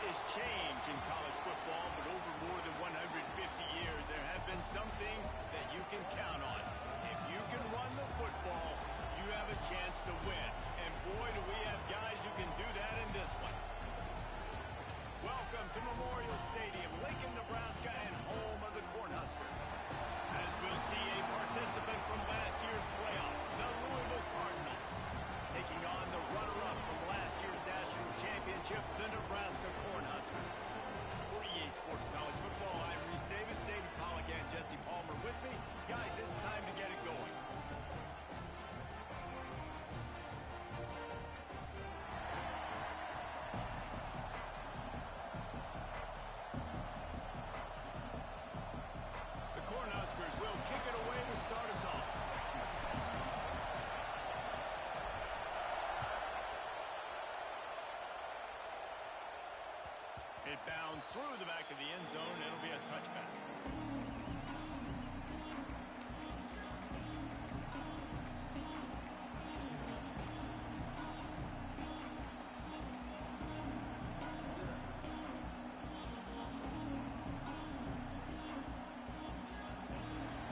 has changed in college football, but over more than 150 years, there have been some things that you can count on. If you can run the football, you have a chance to win. And boy, do we have guys who can do that in this one. Welcome to Memorial Stadium, Lincoln, Nebraska, and home of the Cornhuskers. As we'll see a participant from last year's playoff, the Louisville Cardinals, taking on the runner-up from last year's national championship, the Nebraska Cornhuskers. For EA Sports College Football, I'm Reese Davis, David Pollack, and Jesse Palmer with me. Guys, it's time to get it going. The Cornhuskers will kick it away to start us off. It bounds through the back of the end zone. It'll be a touchback.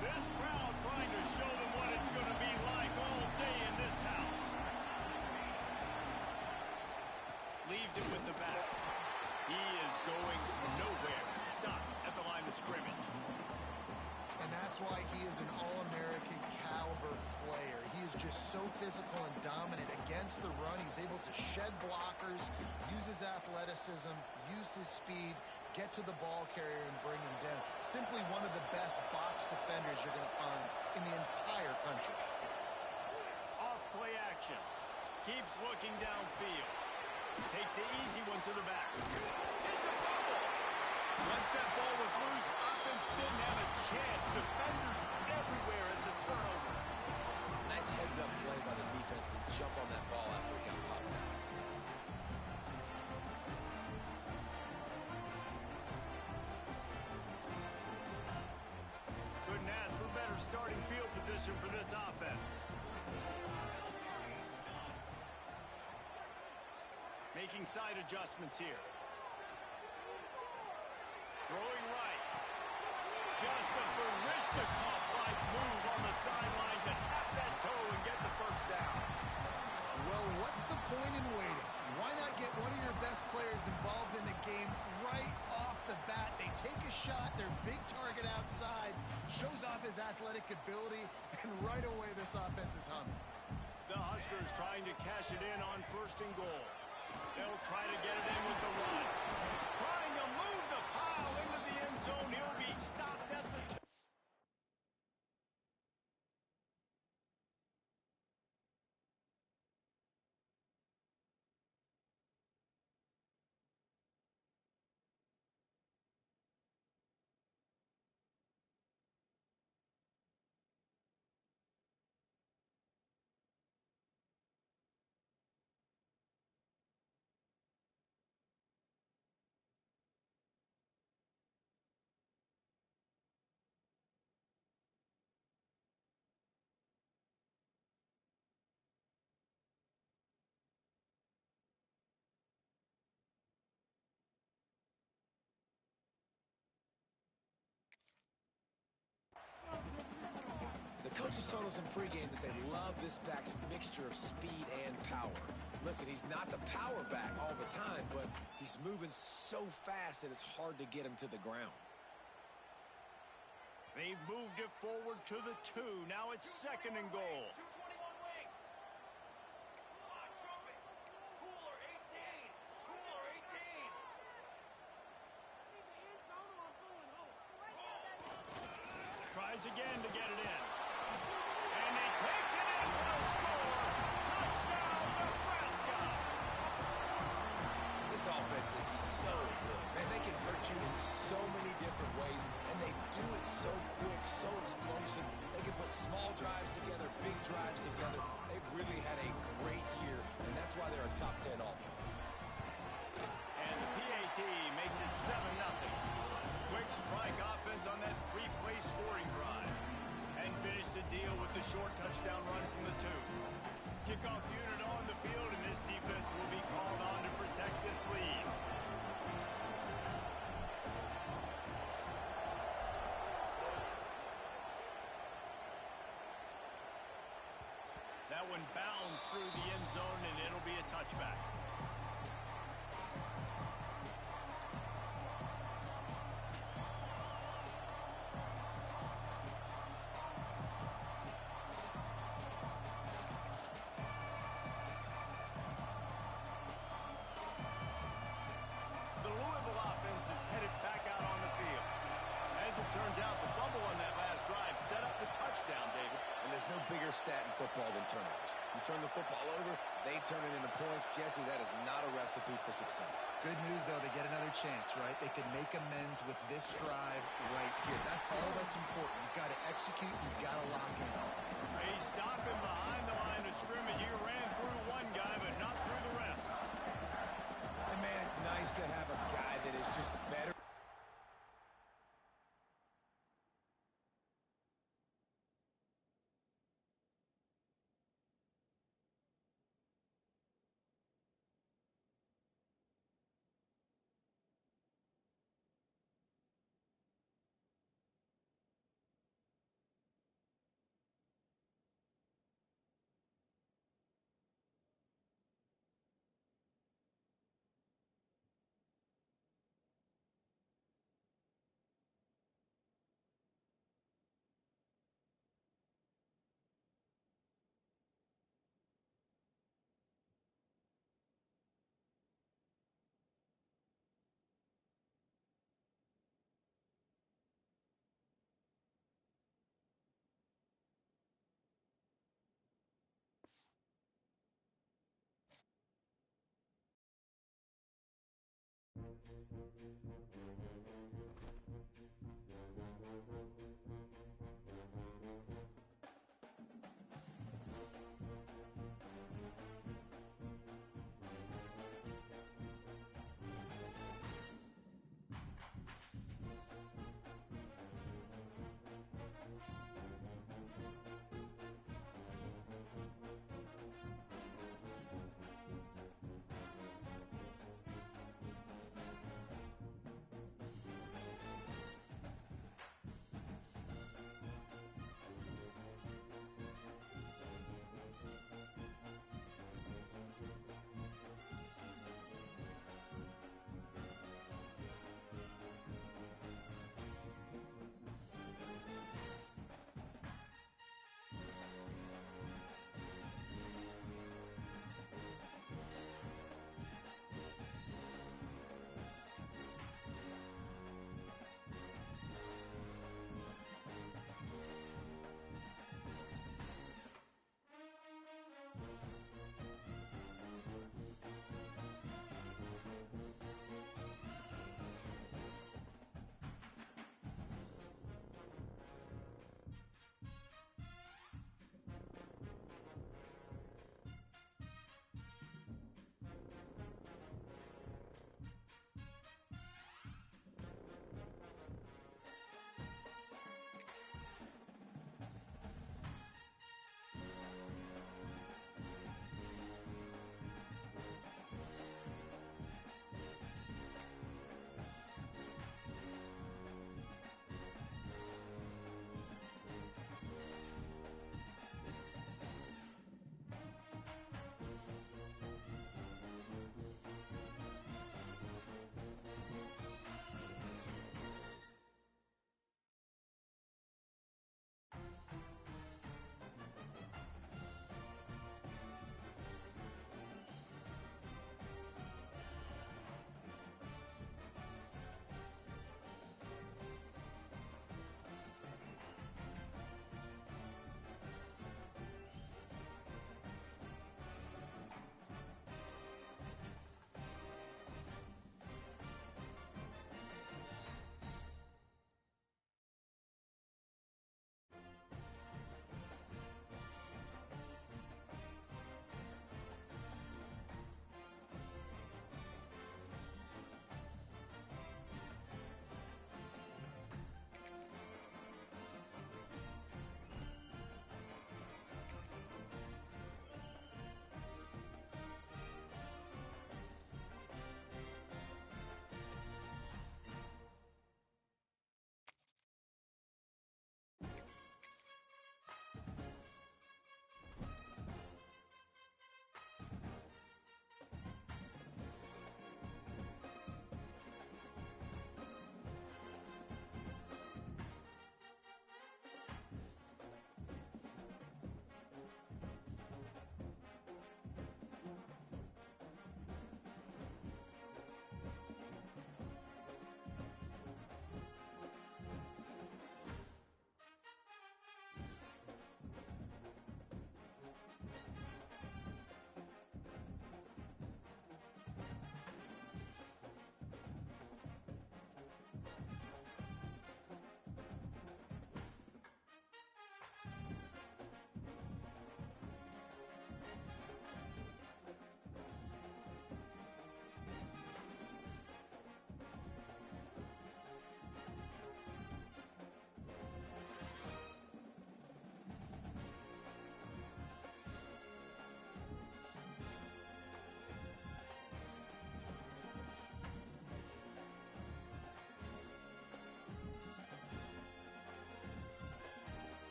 This crowd trying to show them what it's going to be like all day in this house. Leaves it with the back. He is going nowhere. Stop at the line of scrimmage. And that's why he is an All-American caliber player. He is just so physical and dominant against the run. He's able to shed blockers, use his athleticism, use his speed, get to the ball carrier and bring him down. Simply one of the best box defenders you're going to find in the entire country. Off play action. Keeps looking downfield. Takes the easy one to the back. It's a fumble. Once that ball was loose, offense didn't have a chance. Defenders everywhere. It's a turnover. Nice heads-up play by the defense to jump on that ball after it got popped out. Couldn't ask for better starting field position for this offense. Making side adjustments here. Throwing right. Just a Barishnikov-like move on the sideline to tap that toe and get the first down. Well, what's the point in waiting? Why not get one of your best players involved in the game right off the bat? They take a shot, their big target outside, shows off his athletic ability, and right away this offense is humming. The Huskers trying to cash it in on 1st and goal. They'll try to get it in with the run. Trying to move the pile into the end zone. He'll be stopped at the 2. The coaches told us in pregame that they love this back's mixture of speed and power. Listen, he's not the power back all the time, but he's moving so fast that it's hard to get him to the ground. They've moved it forward to the 2. Now it's 2nd and goal. Tries again to get it in. And he takes it in for a score. Touchdown, Braska. This offense is so good. Man, they can hurt you in so many different ways, and they do it so quick, so explosive. They can put small drives together, big drives together. They've really had a great year, and that's why they're a top 10 offense. And the PAT makes it 7-0. Quick strike offense on that 3-play scoring drive. And finish the deal with the short touchdown run from the 2. Kickoff unit on the field, and this defense will be called on to protect this lead. That one bounds through the end zone, and it'll be a touchback. The Louisville offense is headed back out on the field. As it turns out, the fumble on that last drive set up the touchdown, David. And there's no bigger stat in football than turnovers. You turn the football over, they turn it into points. Jesse, that is not a recipe for success. Good news, though, they get another chance, right? They can make amends with this drive right here. That's all that's important. You've got to execute. You've got to lock in. He's stopping behind the line of scrimmage. He ran through one guy, but not through the rest. And, man, it's nice to have a guy that is just better.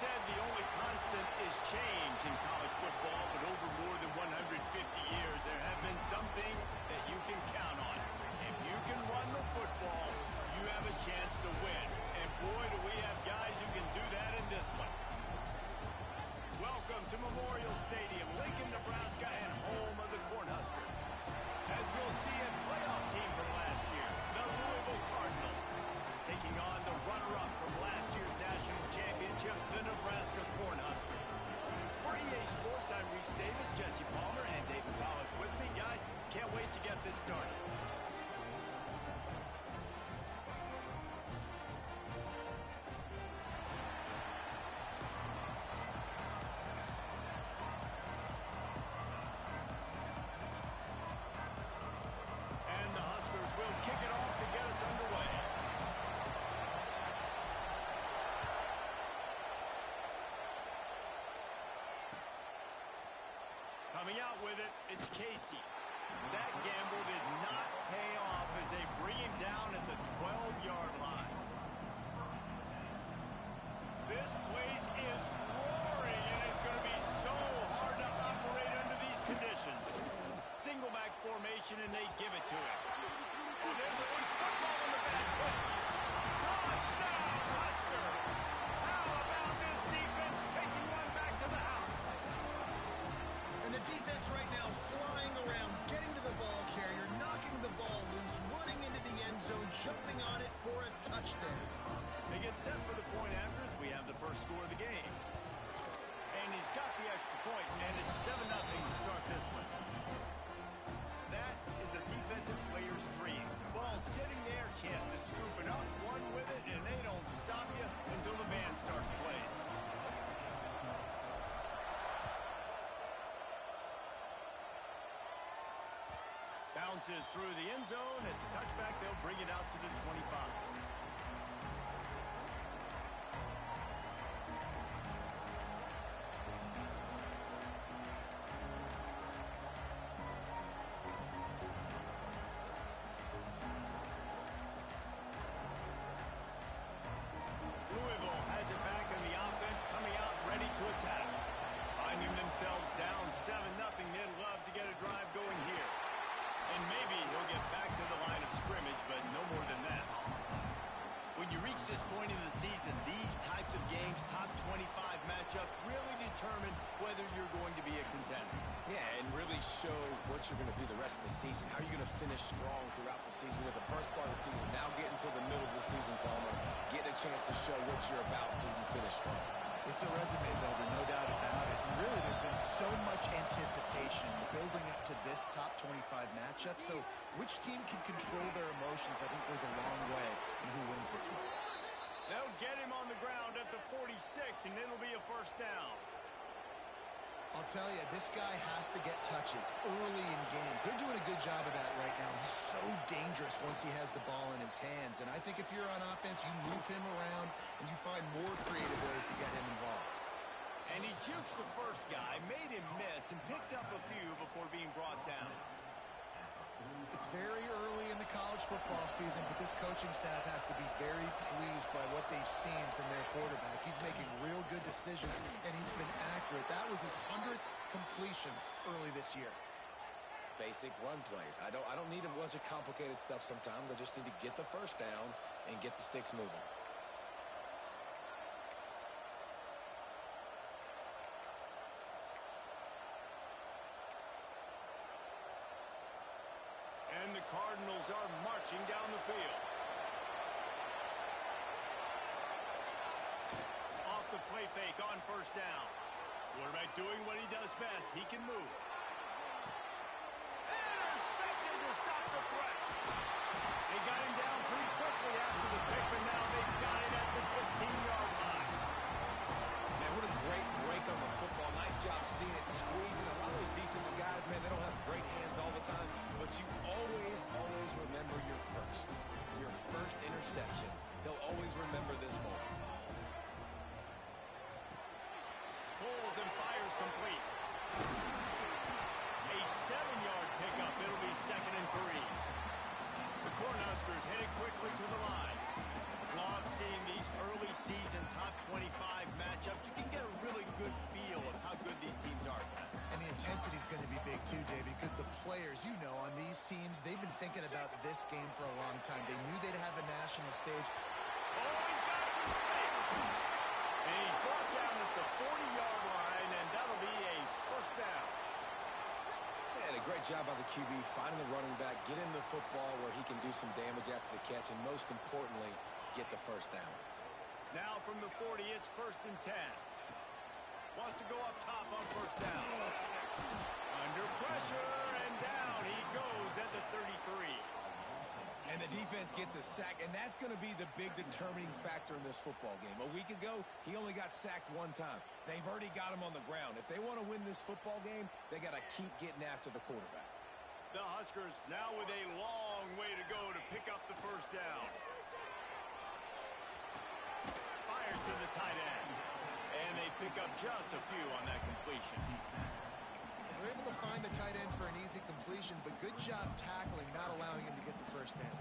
said the only constant is change in college football, but over more than 150 years, there have been some things that you can count on. If you can run the football, you have a chance to win. And boy, do we have guys who can do that in this one. Welcome to Memorial Stadium, Lincoln, Nebraska, and home of the Cornhuskers. As we'll see a playoff team from last year, the Louisville Cardinals, taking on the runner-up from last year's national championship, the Nebraska Cornhuskers. For EA Sports, I'm Reese Davis, Jesse Palmer, and David Pollock with me. Guys, can't wait to get this started. Kick it off to get us underway. Coming out with it, it's Casey. That gamble did not pay off as they bring him down at the 12-yard line. This place is roaring, and it's going to be so hard to operate under these conditions. Single back formation, and they give it to him. Oh, there's a loose football on the bad pitch. Touchdown, Husker! How about this defense taking one back to the house? And the defense right now flying around, getting to the ball carrier, knocking the ball loose, running into the end zone, jumping on it for a touchdown. They get set for the point after as we have the first score of the game. And he's got the extra point, and it's 7-0 to start this one. That is a defensive player's dream. Ball sitting there, chance to scoop it up, one with it, and they don't stop you until the band starts playing. Bounces through the end zone. It's a touchback. They'll bring it out to the 25. Themselves down 7-0. They'd love to get a drive going here. And maybe he'll get back to the line of scrimmage, but no more than that. When you reach this point in the season, these types of games, top 25 matchups, really determine whether you're going to be a contender. Yeah, and really show what you're going to be the rest of the season. How are you going to finish strong throughout the season with the first part of the season? Now getting to the middle of the season, Palmer, getting a chance to show what you're about so you can finish strong. It's a resume builder, no doubt about it. And really, there's been so much anticipation building up to this top 25 matchup. So which team can control their emotions, I think, goes a long way in who wins this one. They'll get him on the ground at the 46, and it'll be a first down. I'll tell you, this guy has to get touches early in games. They're doing a good job of that right now. He's so dangerous once he has the ball in his hands. And I think if you're on offense, you move him around and you find more creative ways to get him involved. And he jukes the first guy, made him miss, and picked up a few before being brought down. It's very early in the college football season, but this coaching staff has to be very pleased by what they've seen from their quarterback. He's making real good decisions, and he's been accurate. That was his 100th completion early this year. Basic run plays. I don't need a bunch of complicated stuff sometimes. I just need to get the first down and get the sticks moving. And the Cardinals are marching down the field. Off the play fake on first down. Quarterback doing what he does best. He can move. Intercepted to stop the threat. They got him down pretty quickly after the pick, but now they've got it at the 15-yard line. Man, what a great break on the football. Nice job seeing it squeezing. A lot of those defensive guys, man, they don't have great hands all the time, but you always remember your first interception. They'll always remember this moment. Pulls and fires complete. A 7-yard pickup. It'll be 2nd and 3. The Cornhuskers headed quickly to the line. Love seeing these early season top 25 matchups, you can get a really good feel of how good these teams are, guys. And the intensity is going to be big too, Dave, because the players, you know, on these teams, they've been thinking about this game for a long time. They knew they'd have a national stage. Oh, he's got some space. And he's brought down at the 40-yard line, and that'll be a first down. And a great job by the QB finding the running back, get him the football where he can do some damage after the catch, and most importantly, get the first down. Now from the 40, it's 1st and 10. Wants to go up top on first down. Under pressure, and down he goes at the 33. And the defense gets a sack, and that's going to be the big determining factor in this football game. A week ago, he only got sacked one time. They've already got him on the ground. If they want to win this football game, they got to keep getting after the quarterback. The Huskers now with a long way to go to pick up the first down. Fires to the tight end. And they pick up just a few on that completion. They're able to find the tight end for an easy completion, but good job tackling, not allowing him to get the first down.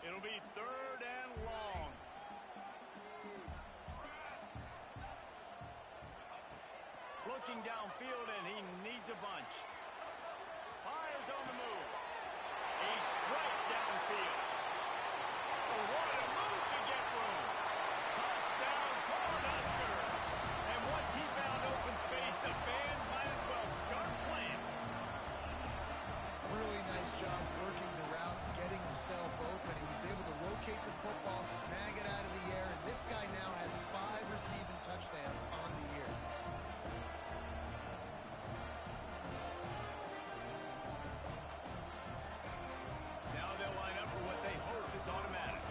It'll be 3rd and long. Looking downfield, and he needs a bunch. Fires on the move. A strike downfield. Oh, what a move to get room. Touchdown, Cornhusker. And once he found open space, the fans might as well start playing. Really nice job working the route, getting himself open. He was able to locate the football, snag it out of the air, and this guy now has 5 receiving touchdowns on the year. Now they'll line up for what they hope is automatic.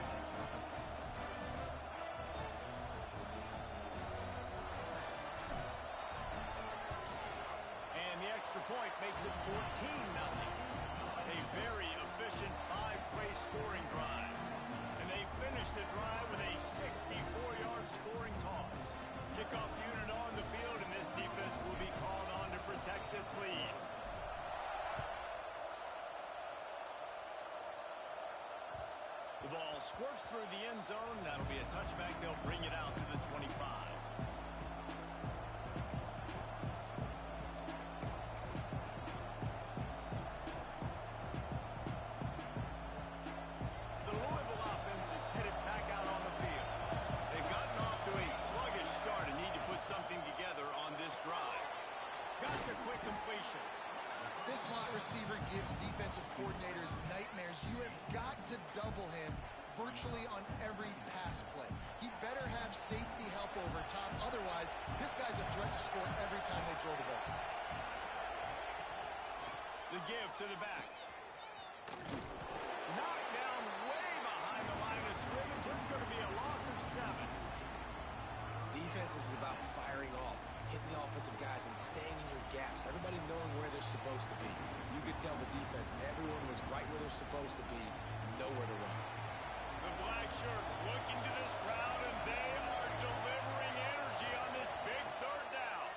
And the extra point makes it 14-0. A very efficient 5-play scoring drive. And they finish the drive with a 64-yard scoring toss. Kickoff unit on the field, and this defense will be called on to protect this lead. The ball squirts through the end zone. That'll be a touchback. They'll bring it out to the 25. The Louisville offense is headed back out on the field. They've gotten off to a sluggish start and need to put something together on this drive. Got the quick completion. This slot receiver gives defensive coordinators nightmares. You have got to double him virtually on every pass play. He better have safety help over top. Otherwise, this guy's a threat to score every time they throw the ball. The give to the back. Knocked down way behind the line of scrimmage. It's going to be a loss of 7. Defense is about firing off, hitting the offensive guys and staying in your gaps. Everybody knowing where they're supposed to be. You could tell the defense, and everyone was right where they're supposed to be, nowhere to run. The black shirts looking to this crowd, and they are delivering energy on this big 3rd down.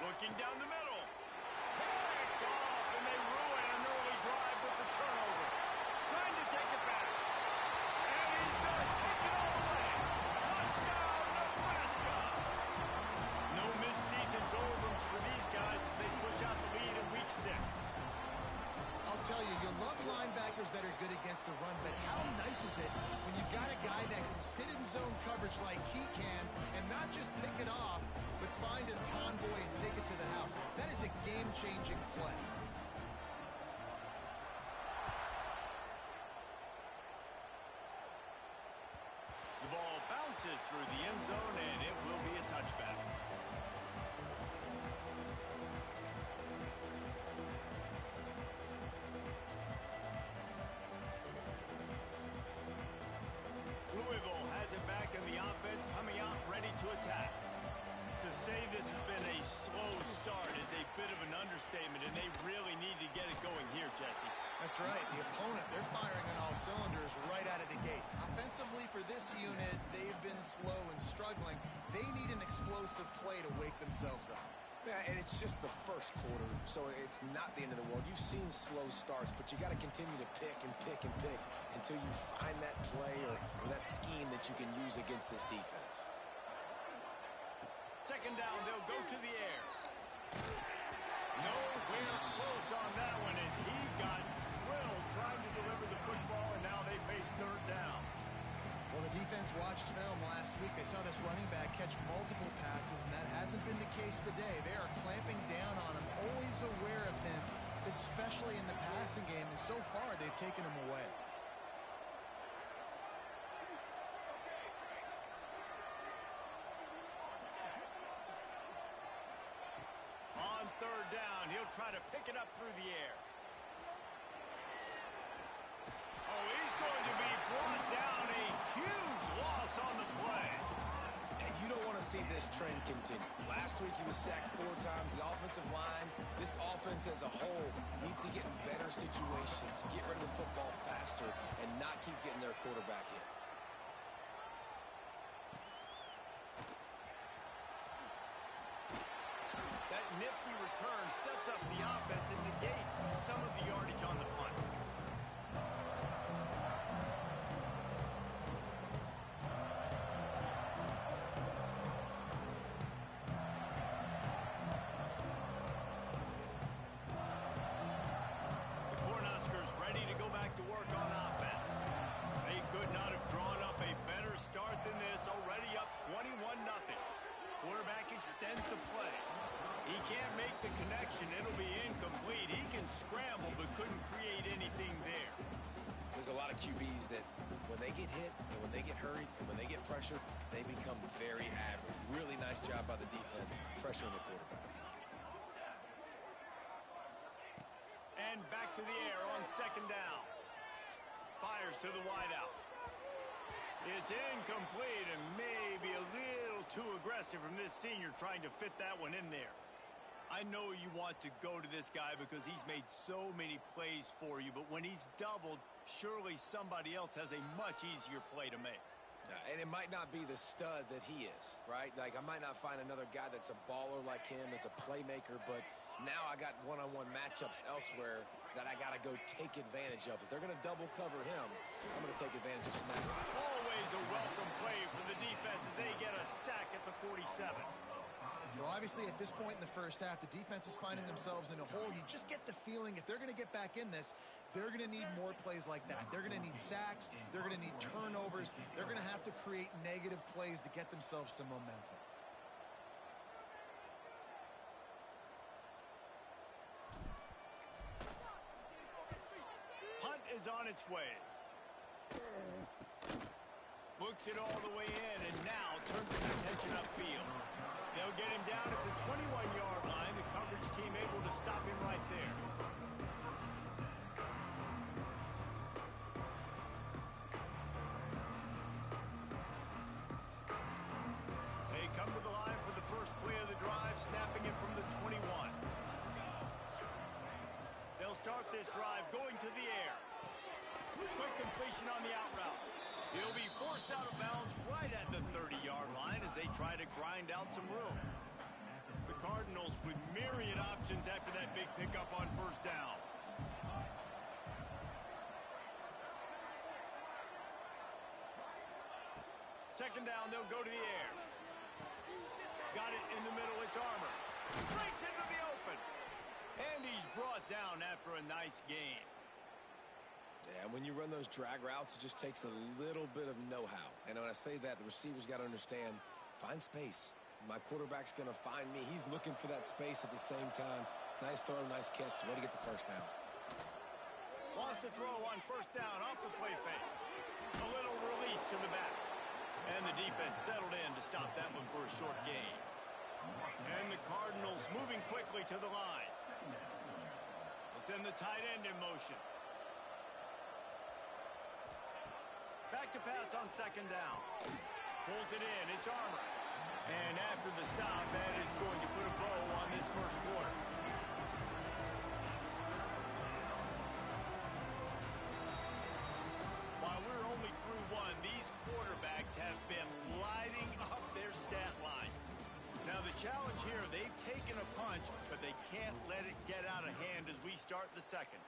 Looking down the middle. Picked off, and they ruin an early drive with the turnover. Trying to take it back. And he's going to take it all the way. Touchdown, Nebraska. No midseason doldrums for these guys as they push out the lead in week 6. I'll tell you, you love linebackers that are good against the run, but how nice is it when you've got a guy that can sit in zone coverage like he can and not just pick it off, but find his convoy and take it to the house. That is a game-changing play. The ball bounces through the end zone, and it will be a touchback. Louisville has it back, and the offense coming out ready to attack. To say this has been a slow start is a bit of an understatement, and they really need to get it going here, Jesse. That's right. The opponent, they're firing on all cylinders right out of the gate. Offensively for this unit, they've been slow and struggling. They need an explosive play to wake themselves up. Yeah, and it's just the first quarter, so it's not the end of the world. You've seen slow starts, but you got to continue to pick and pick and pick until you find that play or that scheme that you can use against this defense. Second down, they'll go to the air. Nowhere close on that one as he got drilled trying to deliver the football, and now they face third down. Well, the defense watched film last week. They saw this running back catch multiple passes, and that hasn't been the case today. They are clamping down on him, always aware of him, especially in the passing game, and so far they've taken him away. On third down, he'll try to pick it up through the air. Oh, he's going to be brought down. A huge loss on the play. And you don't want to see this trend continue. Last week he was sacked 4 times. The offensive line, this offense as a whole, needs to get in better situations, get rid of the football faster, and not keep getting their quarterback hit. That nifty return sets up the offense and negates some of the yardage on the punt. The Cornhuskers ready to go back to work on offense. They could not have drawn up a better start than this, already up 21-0. Quarterback extends the play. He can't make the connection. It'll be incomplete. He can scramble but couldn't create anything there. There's a lot of QBs that when they get hit and when they get hurried and when they get pressure, they become very average. Really nice job by the defense pressuring the quarterback. And back to the air on second down. Fires to the wideout. It's incomplete and maybe a little too aggressive from this senior trying to fit that one in there. I know you want to go to this guy because he's made so many plays for you, but when he's doubled, surely somebody else has a much easier play to make. And it might not be the stud that he is, right? Like, I might not find another guy that's a baller like him, that's a playmaker, but now I got one-on-one matchups elsewhere that I got to go take advantage of. If they're going to double cover him, I'm going to take advantage of some of that. Always a welcome play for the defense as they get a sack at the 47. Well, obviously, at this point in the first half, the defense is finding themselves in a hole. You just get the feeling if they're going to get back in this, they're going to need more plays like that. They're going to need sacks. They're going to need turnovers. They're going to have to create negative plays to get themselves some momentum. Punt is on its way. Books it all the way in and now turns his attention upfield. They'll get him down at the 21-yard line. The coverage team able to stop him right there. They come to the line for the first play of the drive, snapping it from the 21. They'll start this drive going to the air. Quick completion on the out route. He'll be forced out of bounds right at the 30-yard line as they try to grind out some room. The Cardinals with myriad options after that big pickup on first down. Second down, they'll go to the air. Got it in the middle, it's Armour. Breaks into the open. And he's brought down after a nice gain. Yeah, when you run those drag routes, it just takes a little bit of know-how. And when I say that, the receiver's got to understand, find space. My quarterback's going to find me. He's looking for that space at the same time. Nice throw, nice catch. Way to get the first down. Lost a throw on first down off the play fake. A little release to the back. And the defense settled in to stop that one for a short gain. And the Cardinals moving quickly to the line. They'll send the tight end in motion. Back to pass on second down. Pulls it in. It's Armour. And after the stop, that is going to put a bow on this first quarter. While we're only through one, these quarterbacks have been lighting up their stat line. Now the challenge here, they've taken a punch, but they can't let it get out of hand as we start the second.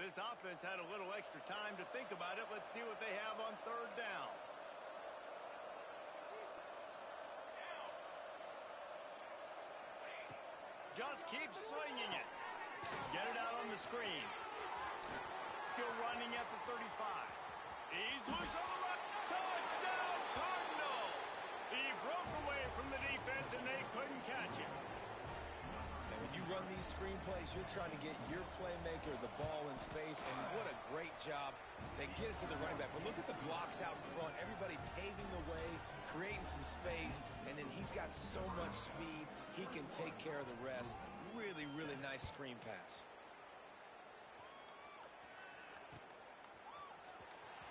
This offense had a little extra time to think about it. Let's see what they have on third down. Just keep slinging it. Get it out on the screen. Still running at the 35. He's loose on the right. Touchdown, Cardinals! He broke away from the defense, and they couldn't catch him. And when you run these screenplays, you're trying to get your playmaker the ball in space, and what a great job. They get it to the running back, but look at the blocks out in front. Everybody paving the way, creating some space, and then he's got so much speed, he can take care of the rest. Really, really nice screen pass.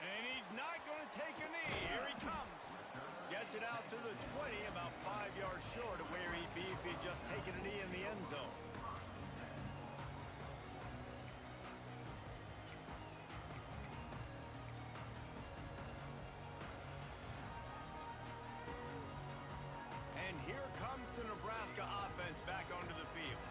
And he's not going to take a knee. Here he comes. Gets it out to the 20, about 5 yards short of where he'd be if he'd just taken a knee in the end zone. And here comes the Nebraska offense back onto the field.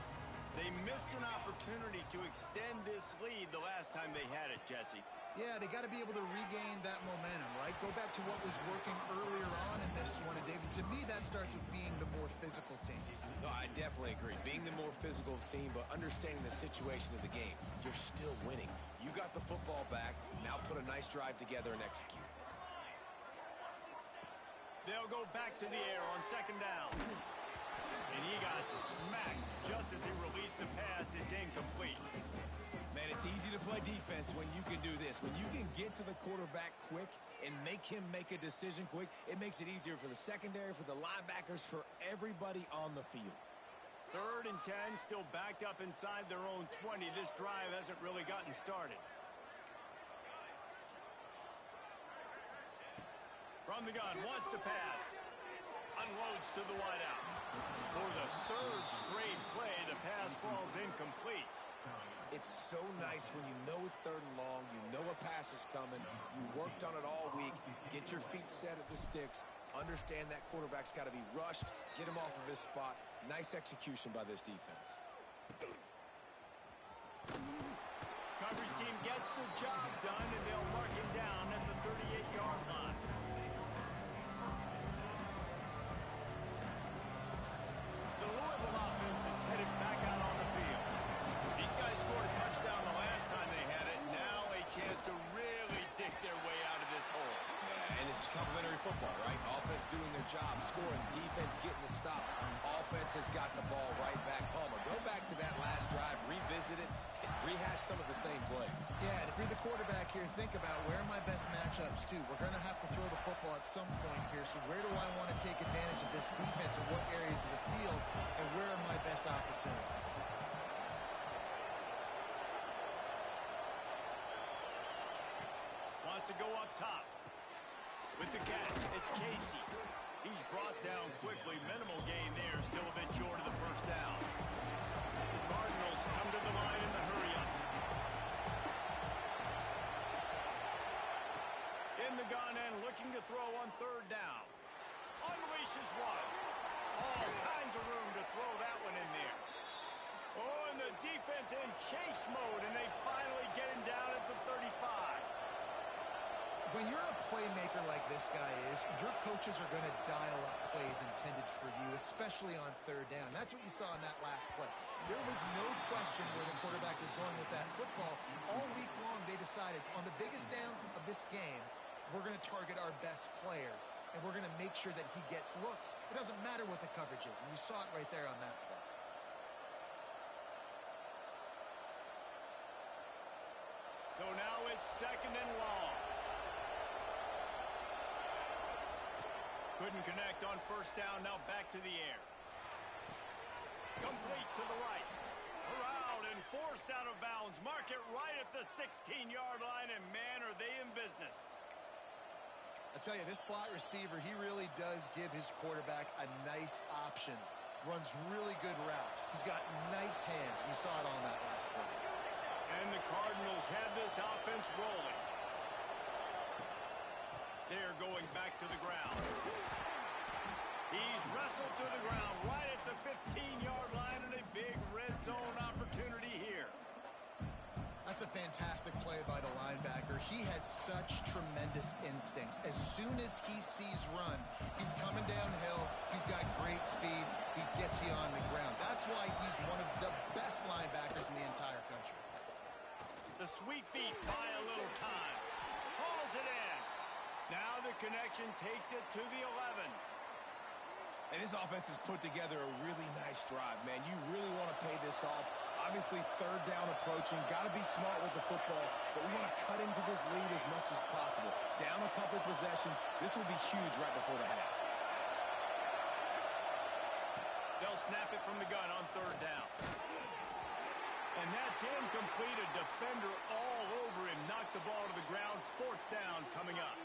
They missed an opportunity to extend this lead the last time they had it, Jesse. Yeah, they got to be able to regain that momentum, right? Go back to what was working earlier on in this one. And, David, to me, that starts with being the more physical team. No, I definitely agree. Being the more physical team, but understanding the situation of the game. You're still winning. You got the football back. Now put a nice drive together and execute. They'll go back to the air on second down. And he got smacked just as he released the pass. It's incomplete. Man, it's easy to play defense when you can do this. When you can get to the quarterback quick and make him make a decision quick, it makes it easier for the secondary, for the linebackers, for everybody on the field. 3rd and 10, still backed up inside their own 20. This drive hasn't really gotten started. From the gun, wants to pass. Unloads to the wideout. For the 3rd straight play, the pass falls incomplete. It's so nice when you know it's 3rd and long, you know a pass is coming, you worked on it all week, get your feet set at the sticks, understand that quarterback's got to be rushed, get him off of his spot. Nice execution by this defense. Coverage team gets the job done, and they'll mark him down at the 38-yard line. The Louisville offense is headed back out on the field. These guys scored a touchdown the last time they had it. Now a chance to really dig their way out of this hole. Yeah, and it's complementary football, right? Offense doing their job, scoring, defense getting the stop. Offense has got the ball right back. Palmer, go back to that last drive, revisit it, and rehash some of the same plays. Yeah, and if you're the quarterback here, think about where are my best matchups, too. We're going to have to throw the football at some point here, so where do I want to take advantage of this defense and what areas of the field, and where are my best opportunities? Wants to go up top. With the catch, it's Casey. He's brought down quickly. Minimal gain there, still a bit short of the 1st down. The Cardinals come to the line in the hurry-up. In the gun and looking to throw on 3rd down. Unleashes one. All kinds of room to throw that one in there. Oh, and the defense in chase mode, and they finally get him down at the 35. When you're a playmaker like this guy is, your coaches are going to dial up plays intended for you, especially on 3rd down. That's what you saw in that last play. There was no question where the quarterback was going with that football. All week long, they decided on the biggest downs of this game, we're going to target our best player, and we're going to make sure that he gets looks. It doesn't matter what the coverage is, and you saw it right there on that play. So now it's 2nd and long. Couldn't connect on 1st down, now back to the air. Complete to the right. Corralled and forced out of bounds. Mark it right at the 16-yard line, and man, are they in business. I tell you, this slot receiver, he really does give his quarterback a nice option. runs really good routes. He's got nice hands, and you saw it on that last play. And the Cardinals have this offense rolling. They're going back to the ground. He's wrestled to the ground right at the 15-yard line, and a big red zone opportunity here. That's a fantastic play by the linebacker. He has such tremendous instincts. As soon as he sees run, he's coming downhill. He's got great speed. He gets you on the ground. That's why he's one of the best linebackers in the entire country. The sweet feet buy a little time. Hauls it in. Now the connection takes it to the 11. And this offense has put together a really nice drive, man. You really want to pay this off. Obviously, third down approaching. Got to be smart with the football, but we want to cut into this lead as much as possible. Down a couple possessions. This will be huge right before the half. They'll snap it from the gun on third down. And that's incomplete. A defender all over him. Knocked the ball to the ground. Fourth down coming up.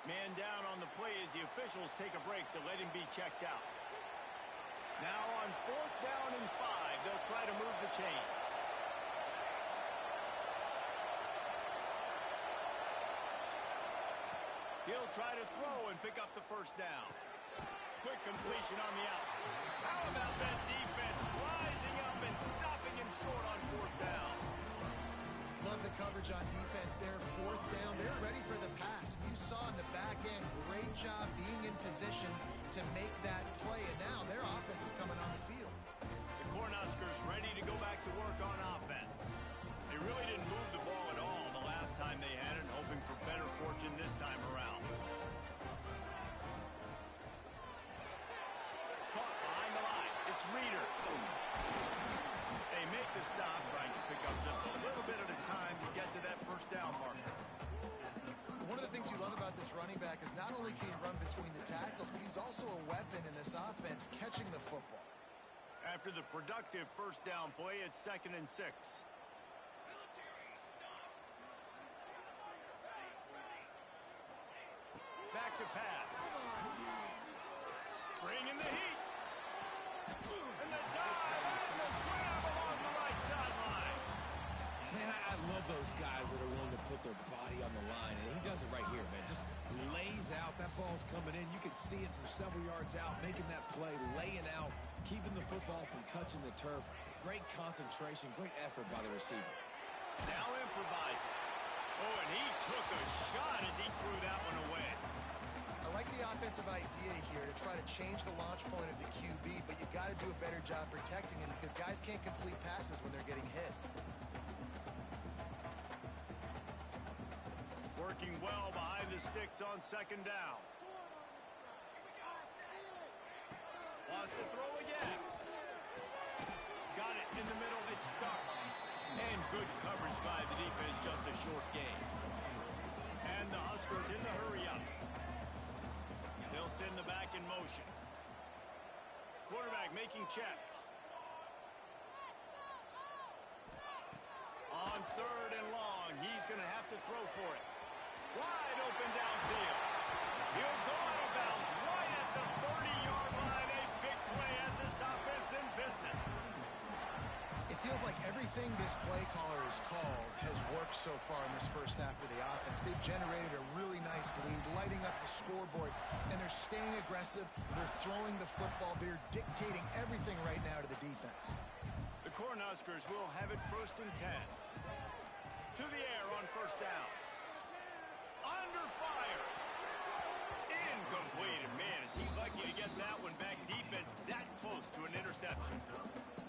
Man down on the play as the officials take a break to let him be checked out. Now on fourth down and 5, they'll try to move the chains. He'll try to throw and pick up the first down. Quick completion on the out. How about that defense rising up and stopping him short on fourth down? Love the coverage on defense there. Fourth down. They're ready for the pass. You saw in the back end, great job being in position to make that play. And now their offense is coming on the field. The Cornhuskers ready to go back to work on offense. They really didn't move the ball at all the last time they had it, hoping for better fortune this time around. Caught behind the line. It's Reeder. They make the stop, trying to pick up just a little bit at a time to get to that first down marker. One of the things you love about this running back is not only can he run between the tackles, but he's also a weapon in this offense, catching the football. After the productive first down play, it's 2nd and 6. Back to pass. Bringing the heat. And the dive and the grab along the right sideline. Man, I love those guys that are willing to put their body on the line, and he does it right here, man. Just lays out. That ball's coming in. You can see it from several yards out, making that play, laying out, keeping the football from touching the turf. Great concentration, great effort by the receiver. Now improvising. Oh, and he took a shot as he threw that one away. I like the offensive idea here to try to change the launch point of the QB, but you got to do a better job protecting him because guys can't complete passes when they're getting hit. Working well behind the sticks on 2nd down. Wants to throw again. Got it in the middle. It's stuck. And good coverage by the defense, just a short gain. And the Huskers in the hurry up. They'll send the back in motion. Quarterback making checks. On 3rd and long, he's going to have to throw for it. Wide open downfield. He'll go out of bounds right at the 30-yard line. A big play as this offense in business. It feels like everything this play caller has called has worked so far in this first half of the offense. They've generated a really nice lead, lighting up the scoreboard, and they're staying aggressive. They're throwing the football. They're dictating everything right now to the defense. The Cornhuskers will have it 1st and 10. To the air on first down. Under fire. Incomplete. And man, is he lucky to get that one back. Defense that close to an interception.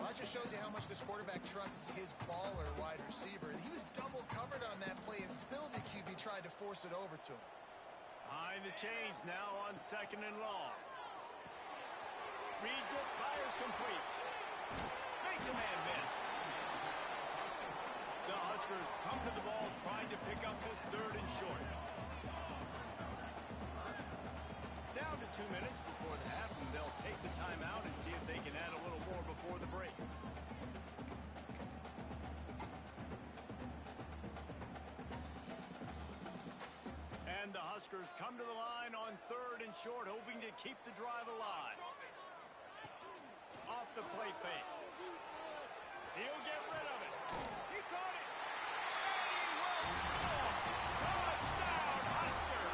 Well, that just shows you how much this quarterback trusts his baller wide receiver. He was double covered on that play, and still the QB tried to force it over to him. Behind the chains now on 2nd and long. Reads it, fires complete. Makes a man miss. The Huskers come to the ball trying to pick up this 3rd and short. Down to 2 minutes before the half, and they'll take the timeout and see if they can add a little more before the break. And the Huskers come to the line on 3rd and short, hoping to keep the drive alive. off the play fake. He'll get rid of it. He caught it. And he will score. Touchdown, Husker.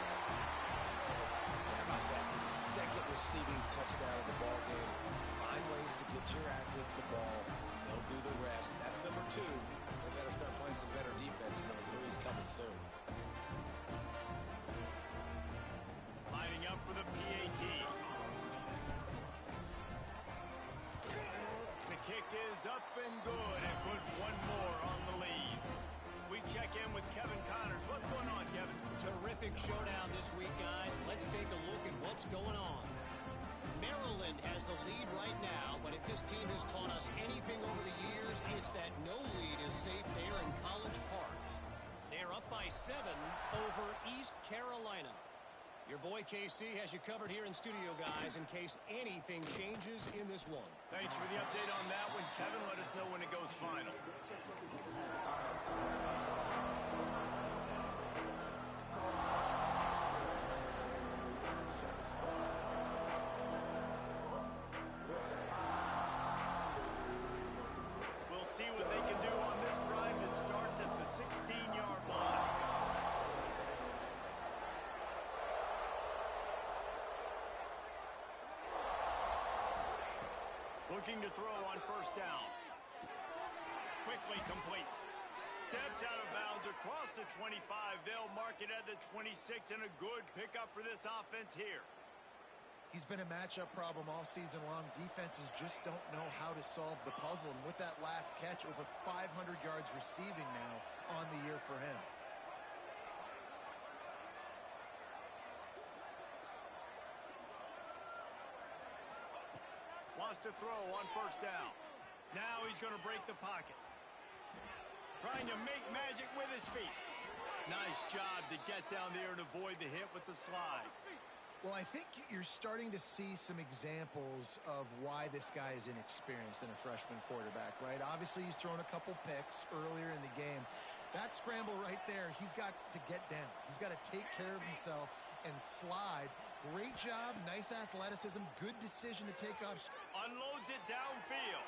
How about that? His second receiving touchdown of the ball game. Find ways to get your athletes the ball. They'll do the rest. That's number 2. They better start playing some better defense. Number 3 is coming soon. Lining up for the PAT. The kick is up and good. It puts one more on the lead. We check in with Kevin Connors. What's going on, Kevin? Terrific showdown this week, guys. Let's take a look at what's going on. Maryland has the lead right now, but if this team has taught us anything over the years, it's that no lead is safe there in College Park. They're up by 7 over East Carolina. Your boy KC has you covered here in studio, guys, in case anything changes in this one. Thanks for the update on that one, Kevin. Let us know when it goes final. We'll see what they can do on this drive that starts at the 16-yard line. Looking to throw on first down. Quickly complete. Steps out of bounds across the 25. They'll mark it at the 26, and a good pickup for this offense here. He's been a matchup problem all season long. Defenses just don't know how to solve the puzzle. And with that last catch, over 500 yards receiving now on the year for him. Wants to throw on first down. Now he's going to break the pocket. Trying to make magic with his feet. Nice job to get down there and avoid the hit with the slide. Well, I think you're starting to see some examples of why this guy is inexperienced in a freshman quarterback, right? Obviously, he's thrown a couple picks earlier in the game. That scramble right there, he's got to get down. He's got to take care of himself and slide. Great job, nice athleticism, good decision to take off. Unloads it downfield.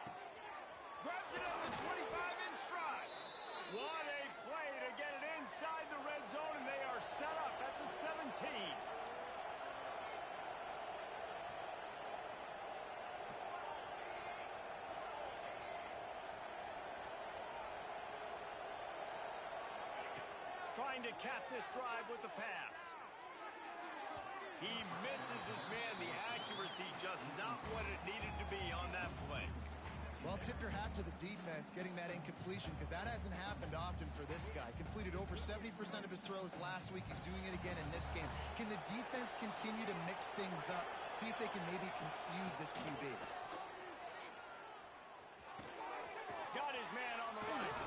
Grabs it at the 25 in stride. What a play to get it inside the red zone, and they are set up at the 17. Trying to cap this drive with the pass. He misses his man. The accuracy just not what it needed to be on that play. Well, tip your hat to the defense getting that incompletion, because that hasn't happened often for this guy. Completed over 70% of his throws last week. He's doing it again in this game. Can the defense continue to mix things up? See if they can maybe confuse this QB. Got his man on the right.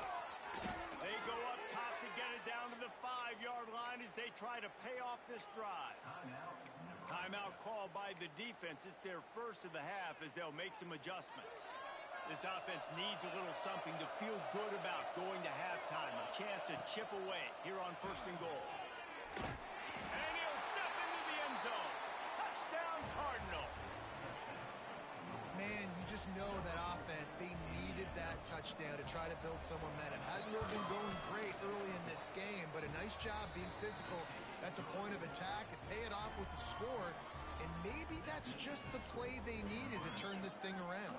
They go up top to get it down to the 5-yard line as they try to pay off this drive. Timeout called by the defense. It's their first of the half as they'll make some adjustments. This offense needs a little something to feel good about going to halftime. A chance to chip away here on first and goal. And he'll step into the end zone. Touchdown, Cardinals. Man, you just know that offense, they needed that touchdown to try to build some momentum. Hasn't really been going great early in this game, but a nice job being physical at the point of attack and pay it off with the score. And maybe that's just the play they needed to turn this thing around.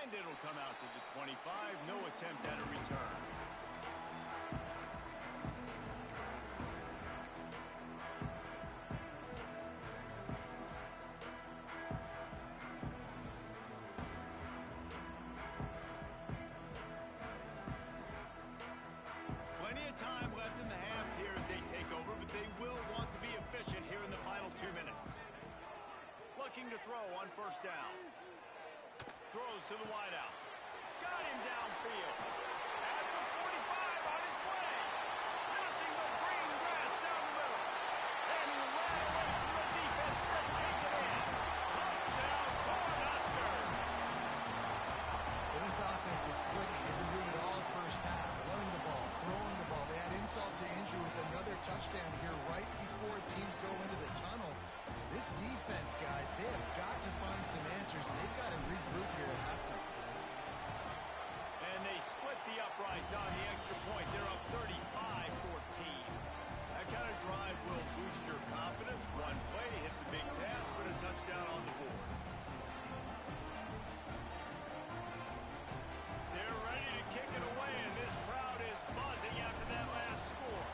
And it'll come out to the 25. No attempt at a return. Plenty of time left in the half here as they take over, but they will want to be efficient here in the final 2 minutes. Looking to throw on first down. Throws to the wideout. Got him downfield. At the 45 on his way. Nothing but green grass down the middle. And he ran away from the defense to take it in. Touchdown, Cornhuskers. Well, this offense is clicking. They've been doing it all first half. Running the ball, throwing the ball. They had insult to injury with another touchdown here right before teams go into the tunnel. This defense, guys, they have got to find some answers, and they've got to regroup here at halftime. And they split the uprights on the extra point. They're up 35-14. That kind of drive will boost your confidence. One play, hit the big pass, put a touchdown on the board. They're ready to kick it away, and this crowd is buzzing after that last score.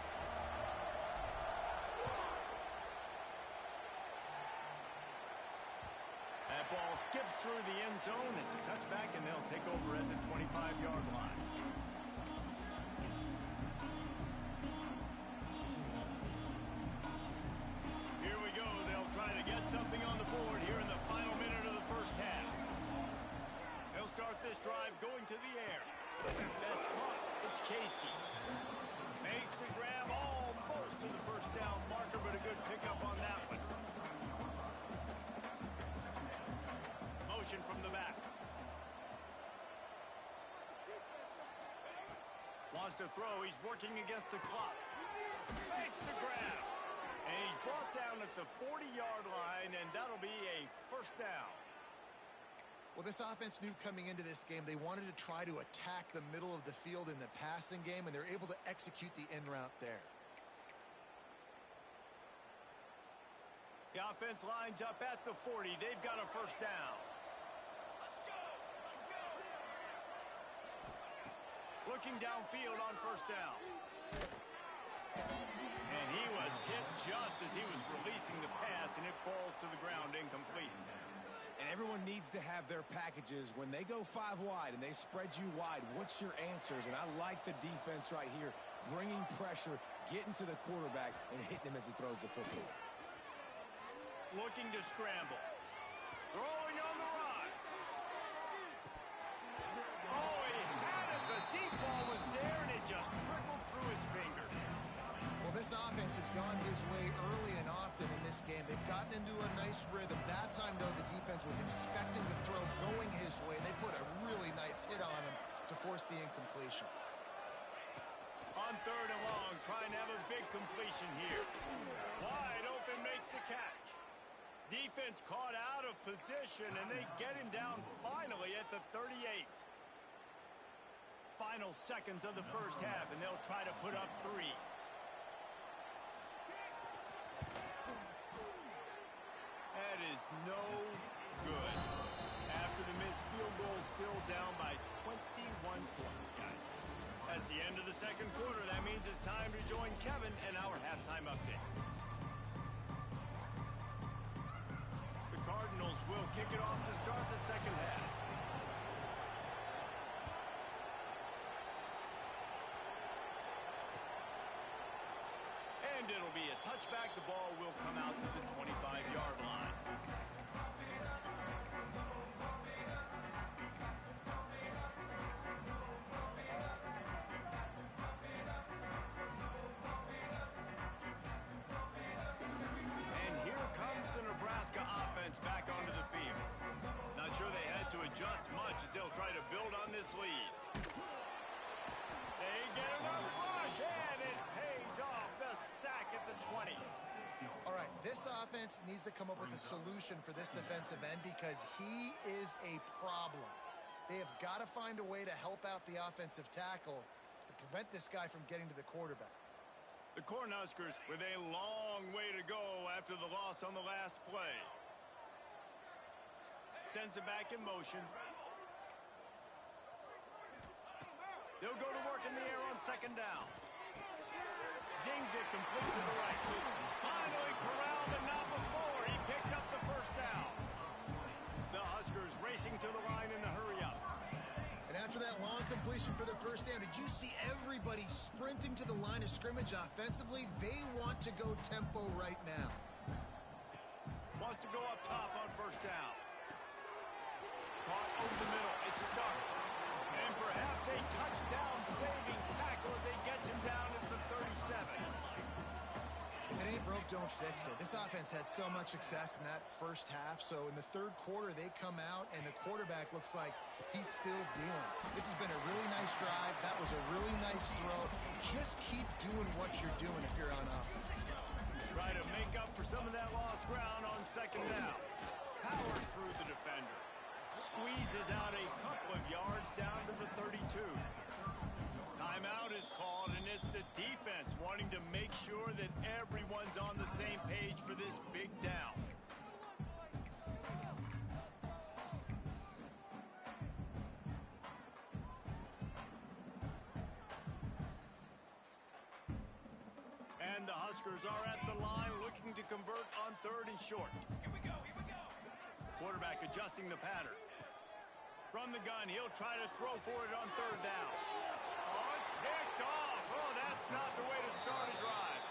That ball skips through the end zone. It's a touchback, and they'll take over at the 25-yard line. Here we go. They'll try to get something on the board here in the final minute of the first half. They'll start this drive going to the air. That's caught. It's Casey. Makes the grab almost to the first down marker, but a good pickup on that one. Motion from the back. Wants to throw. He's working against the clock. Makes the grab. And he's brought down at the 40-yard line, and that'll be a first down. Well, this offense knew coming into this game they wanted to try to attack the middle of the field in the passing game, and they're able to execute the in route there. The offense lines up at the 40. They've got a first down. Looking downfield on first down. And he was hit just as he was releasing the pass, and it falls to the ground incomplete. And everyone needs to have their packages. When they go 5 wide and they spread you wide, what's your answers? And I like the defense right here, bringing pressure, getting to the quarterback, and hitting him as he throws the football. Looking to scramble. Throwing on the run. Oh, he had it. The deep ball was there, and it just trickled through his fingers. Well, this offense has gone his way early and often in this game. They've gotten into a nice rhythm. That time, though, the defense was expecting the throw going his way. They put a really nice hit on him to force the incompletion. On third and long, trying to have a big completion here. Wide open, makes the catch. Defense caught out of position, and they get him down finally at the 38. Final seconds of the first half, and they'll try to put up 3. That is no good. After the missed field goal, still down by 21 points, guys. That's the end of the second quarter. That means it's time to join Kevin and our halftime update. The Cardinals will kick it off to start the second half. And it'll be a touchback. The ball will come out to the 25-yard line. And here comes the Nebraska offense back onto the field. Not sure they had to adjust much as they'll try to build on this lead. They get enough rush, and it pays off. The sack at the 20. All right, this offense needs to come up with a solution for this defensive end because he is a problem. They have got to find a way to help out the offensive tackle to prevent this guy from getting to the quarterback. The Cornhuskers with a long way to go after the loss on the last play. Sends it back in motion. They'll go to work in the air on second down. Zings it complete to the right. Finally corralled, but not before. He picks up the first down. The Huskers racing to the line in a hurry up. And after that long completion for the first down, did you see everybody sprinting to the line of scrimmage offensively? They want to go tempo right now. Wants to go up top on first down. Caught over the middle. It's stuck. And perhaps a touchdown-saving tackle as they get him down at the 37. If it ain't broke, don't fix it. This offense had so much success in that first half, so in the third quarter, they come out, and the quarterback looks like he's still dealing. This has been a really nice drive. That was a really nice throw. Just keep doing what you're doing if you're on offense. Try to make up for some of that lost ground on second down. Powers through the defender. Squeezes out a couple of yards down to the 32. Timeout is called, and it's the defense wanting to make sure that everyone's on the same page for this big down. And the Huskers are at the line looking to convert on third and short. Here we go, here we go. Quarterback adjusting the pattern. From the gun, he'll try to throw for it on third down. Oh, it's picked off. Oh, that's not the way to start a drive.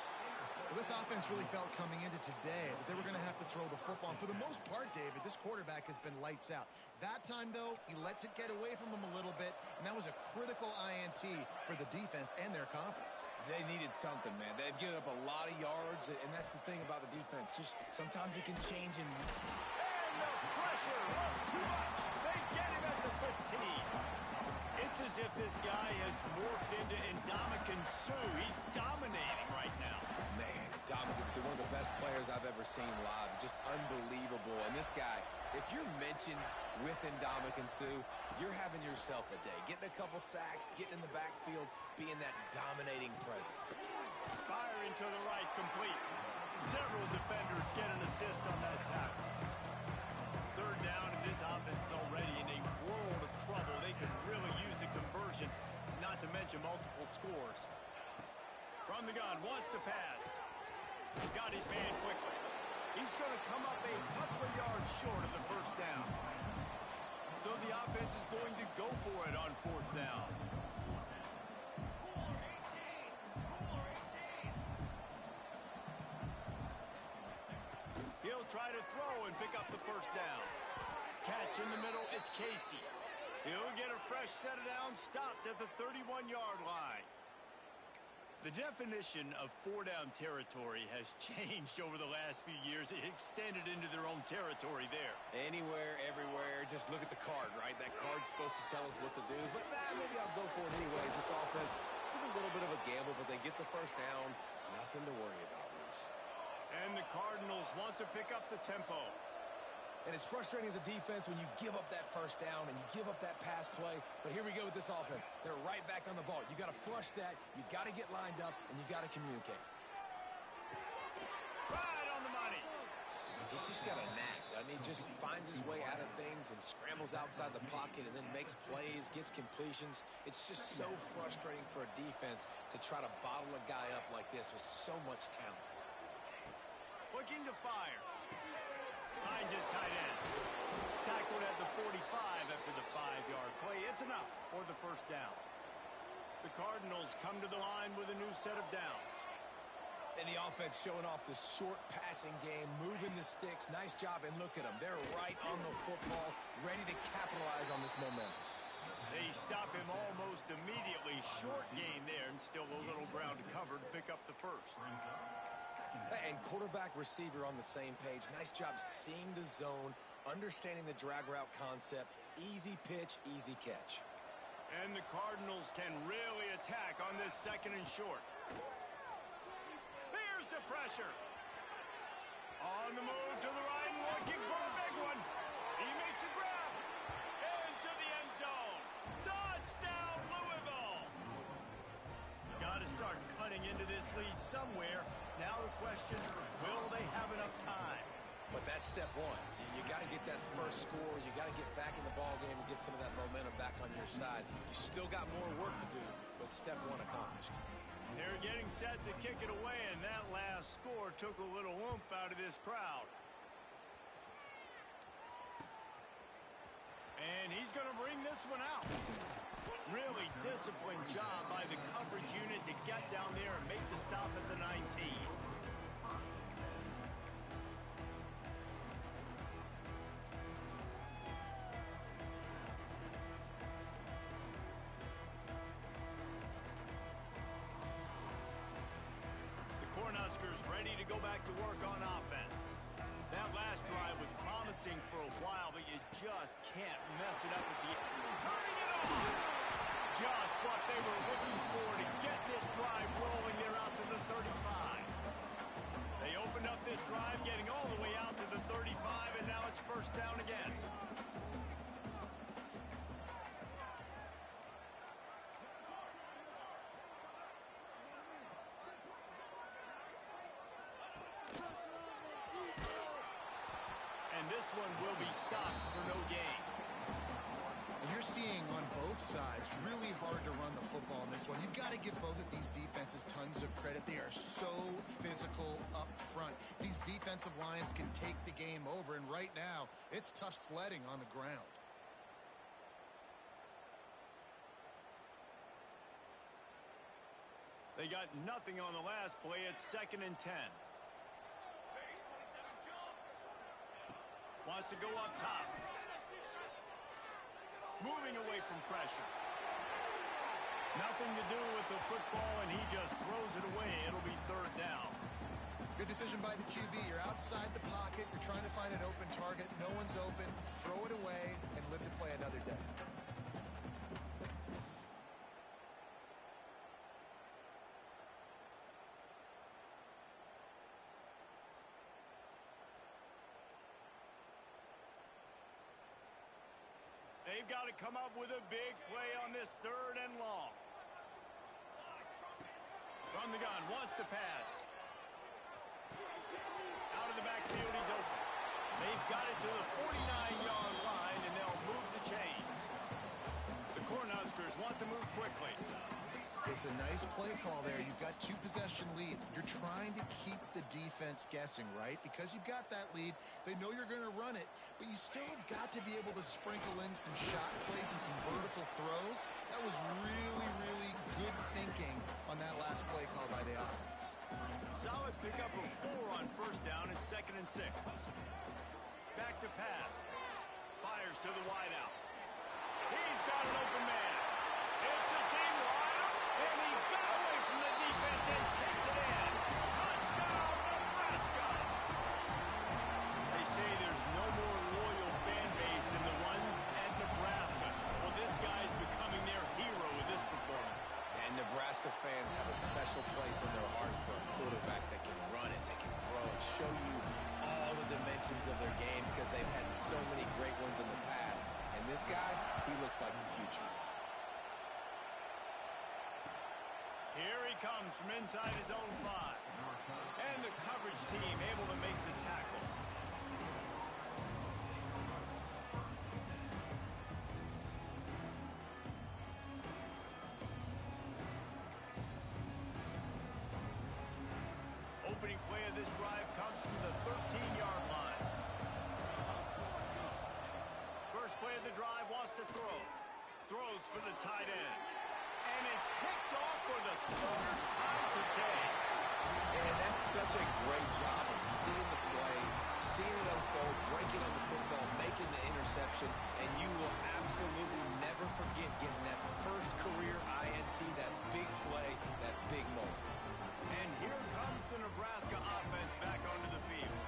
Well, this offense really felt coming into today that they were going to have to throw the football. And for the most part, David, this quarterback has been lights out. That time, though, he lets it get away from him a little bit, and that was a critical INT for the defense and their confidence. They needed something, man. They've given up a lot of yards, and that's the thing about the defense. Just sometimes it can change. And the pressure was too much. They get him at the 15. It's as if this guy has morphed into Ndamukong Suh. He's dominating right now. Man, Ndamukong Suh, one of the best players I've ever seen live. Just unbelievable. And this guy, if you're mentioned with Ndamukong Suh, you're having yourself a day. Getting a couple sacks, getting in the backfield, being that dominating presence. Firing to the right, complete. Several defenders get an assist on that tackle. Third down, and this offense is already in a world of trouble. They could really use a conversion, not to mention multiple scores. From the gun, wants to pass. Got his man quickly. He's going to come up a couple of yards short of the first down. So the offense is going to go for it on fourth down. He'll try to throw and pick up the first down. Catch in the middle, it's Casey. He'll get a fresh set of downs, stopped at the 31-yard line. The definition of four-down territory has changed over the last few years. It extended into their own territory there. Anywhere, everywhere, just look at the card, right? That card's supposed to tell us what to do, but maybe I'll go for it anyways. This offense took a little bit of a gamble, but they get the first down. Nothing to worry about, Reese. And the Cardinals want to pick up the tempo. And it's frustrating as a defense when you give up that first down and you give up that pass play. But here we go with this offense. They're right back on the ball. You got to flush that. You got to get lined up, and you got to communicate. Right on the money. He's just got a knack, doesn't he? Just finds his way out of things and scrambles outside the pocket and then makes plays, gets completions. It's just so frustrating for a defense to try to bottle a guy up like this with so much talent. Looking to fire. Finds his tight end. Tackled at the 45 after the 5-yard play. It's enough for the first down. The Cardinals come to the line with a new set of downs. And the offense showing off the short passing game, moving the sticks. Nice job, and look at them. They're right on the football, ready to capitalize on this momentum. They stop him almost immediately. Short gain there, and still a little ground to cover to pick up the first. And quarterback receiver on the same page. Nice job seeing the zone, understanding the drag route concept. Easy pitch, easy catch. And the Cardinals can really attack on this second and short. Here's the pressure. On the move to the right, looking for a big one. He makes a grab. Into the end zone. Touchdown, Louisville. Got to start cutting into this lead somewhere. Now the question, will they have enough time? But that's step one. You got to get that first score. You got to get back in the ball game and get some of that momentum back on your side. You still got more work to do, but step one accomplished. They're getting set to kick it away, and that last score took a little oomph out of this crowd. And he's going to bring this one out. Really disciplined job by the coverage unit to get down there and make the stop at the 19. The Cornhuskers ready pressing for a while, but you just can't mess it up at the end. Turning it on! Just what they were looking for to get this drive rolling there out to the 35. They opened up this drive, getting all the way out to the 35, and now it's first down again. And this one will be stopped for no gain. And you're seeing on both sides really hard to run the football in this one. You've got to give both of these defenses tons of credit. They are so physical up front. These defensive lines can take the game over, and right now it's tough sledding on the ground. They got nothing on the last play. It's 2nd and 10. Wants to go up top. Moving away from pressure. Nothing to do with the football, and he just throws it away. It'll be 3rd down. Good decision by the QB. You're outside the pocket. You're trying to find an open target. No one's open. Throw it away and live to play another day. They've got to come up with a big play on this 3rd and long. From the gun, wants to pass. Out of the backfield, he's open. They've got it to the 49-yard line, and they'll move the chains. The Cornhuskers want to move quickly. It's a nice play call there. You've got 2-possession lead. You're trying to keep the defense guessing, right? Because you've got that lead. They know you're going to run it, but you still have got to be able to sprinkle in some shot plays and some vertical throws. That was really, really good thinking on that last play call by the offense. Solid pickup of 4 on 1st down and 2nd and 6. Back to pass. Fires to the wideout. He's got an open man. It's a seam wide, and he got away from the defense and takes it in. Touchdown, Nebraska! They say there's no more loyal fan base than the one at Nebraska. Well, this guy's becoming their hero with this performance. And Nebraska fans have a special place in their heart for a quarterback that can run it, that can throw it, show you all the dimensions of their game because they've had so many great ones in the past. And this guy, he looks like the future. Here he comes from inside his own 5. And the coverage team able to make the tackle. Opening play of this drive comes from the 13-yard line. First play of the drive wants to throw. Throws for the tight end. And it's picked off for the 3rd time today. And that's such a great job of seeing the play, seeing it unfold, breaking on the football, making the interception, and you will absolutely never forget getting that first career INT, that big play, that big moment. And here comes the Nebraska offense back onto the field.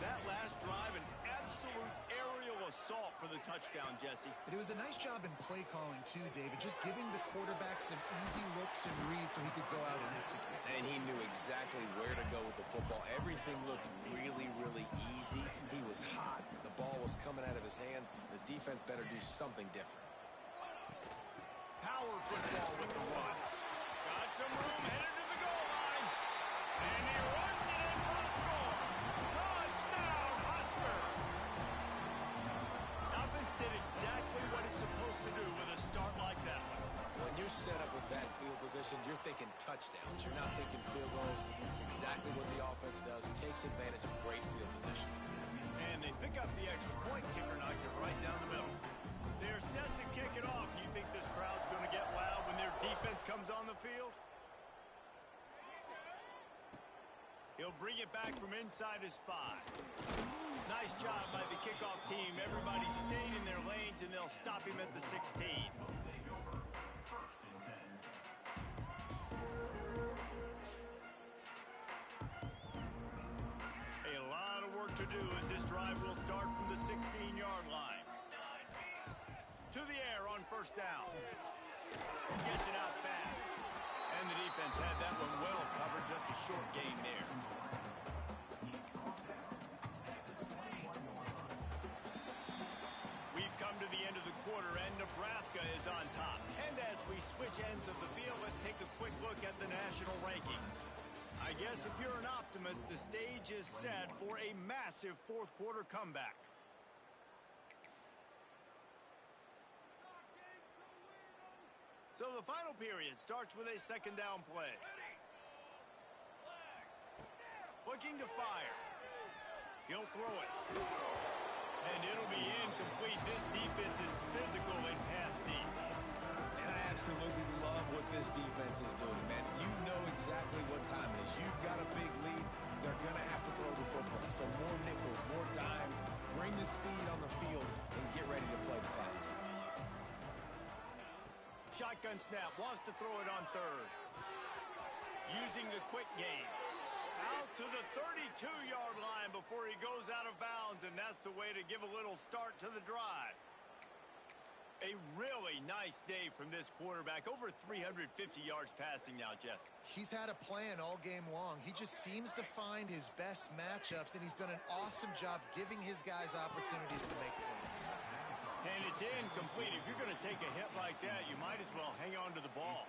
That last drive, an absolute aerial assault for the touchdown, Jesse. But it was a nice job in play calling too, David, just giving the quarterback some easy looks and reads so he could go out and execute. And he knew exactly where to go with the football. Everything looked really, really easy. He was hot. The ball was coming out of his hands. The defense better do something different. Power football with the run. Got some room, headed to the goal line. And he runs it in for the score. Touchdown, Husker! Offense did exactly what it's supposed to do with a start like that one. When you're set up with that field position, you're thinking touchdowns. You're not thinking field goals. It's exactly what the offense does. Takes advantage of great field position. And they pick up the extra point. Kicker knocked it right down the middle. They're set to kick it off. You think this crowd's going to get loud when their defense comes on the field? He'll bring it back from inside his 5. Nice job by the kickoff team. Everybody stayed in their lanes, and they'll stop him at the 16. A lot of work to to do as this drive will start from the 16-yard line. To the air on first down. Gets it out fast. And the defense had that one well covered, just a short gain there. We've come to the end of the quarter, and Nebraska is on top. And as we switch ends of the field, let's take a quick look at the national rankings. I guess if you're an optimist, the stage is set for a massive fourth-quarter comeback. So the final period starts with a second down play. Looking to fire. He'll throw it. And it'll be incomplete. This defense is physical and pass deep. And I absolutely love what this defense is doing, man. You know exactly what time it is. You've got a big lead. They're going to have to throw the football. So more nickels, more dimes. Bring the speed on the field and get ready to play the pass. Shotgun snap, wants to throw it on third. Using the quick game. Out to the 32-yard line before he goes out of bounds, and that's the way to give a little start to the drive. A really nice day from this quarterback. Over 350 yards passing now, Jeff. He's had a plan all game long. He just seems to find his best matchups, and he's done an awesome job giving his guys opportunities to make plays. And it's incomplete. If you're going to take a hit like that, you might as well hang on to the ball.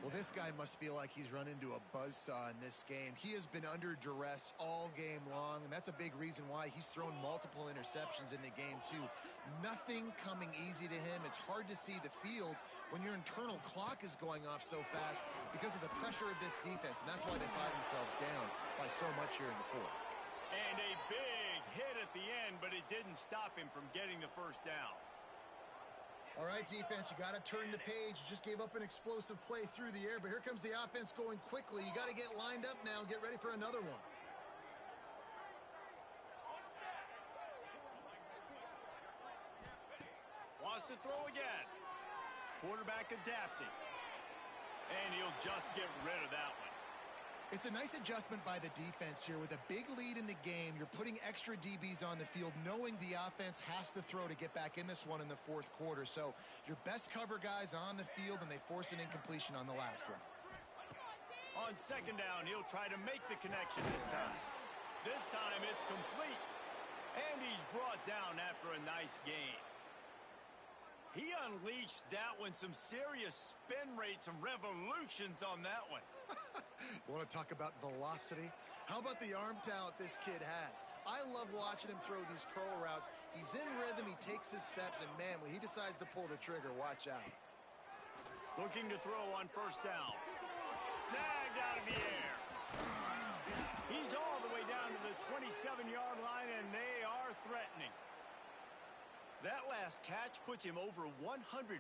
Well, this guy must feel like he's run into a buzzsaw in this game. He has been under duress all game long, and that's a big reason why he's thrown multiple interceptions in the game, too. Nothing coming easy to him. It's hard to see the field when your internal clock is going off so fast because of the pressure of this defense, and that's why they find themselves down by so much here in the fourth. And a big hit at the end, but it didn't stop him from getting the first down. All right, defense, you got to turn the page. You just gave up an explosive play through the air, but here comes the offense going quickly. You got to get lined up now and get ready for another one. Wants to throw again. Quarterback adapting. And he'll just get rid of that one. It's a nice adjustment by the defense here. With a big lead in the game, you're putting extra DBs on the field, knowing the offense has to throw to get back in this one in the fourth quarter. So your best cover guys on the field, and they force an incompletion on the last one. On second down, he'll try to make the connection this time. This time it's complete. And he's brought down after a nice gain. He unleashed that one, some serious spin rates, some revolutions on that one. Want to talk about velocity? How about the arm talent this kid has? I love watching him throw these curl routes. He's in rhythm, he takes his steps, and man, when he decides to pull the trigger, watch out. Looking to throw on first down. Snagged out of the air. He's all the way down to the 27-yard line, and they are threatening. That last catch puts him over 150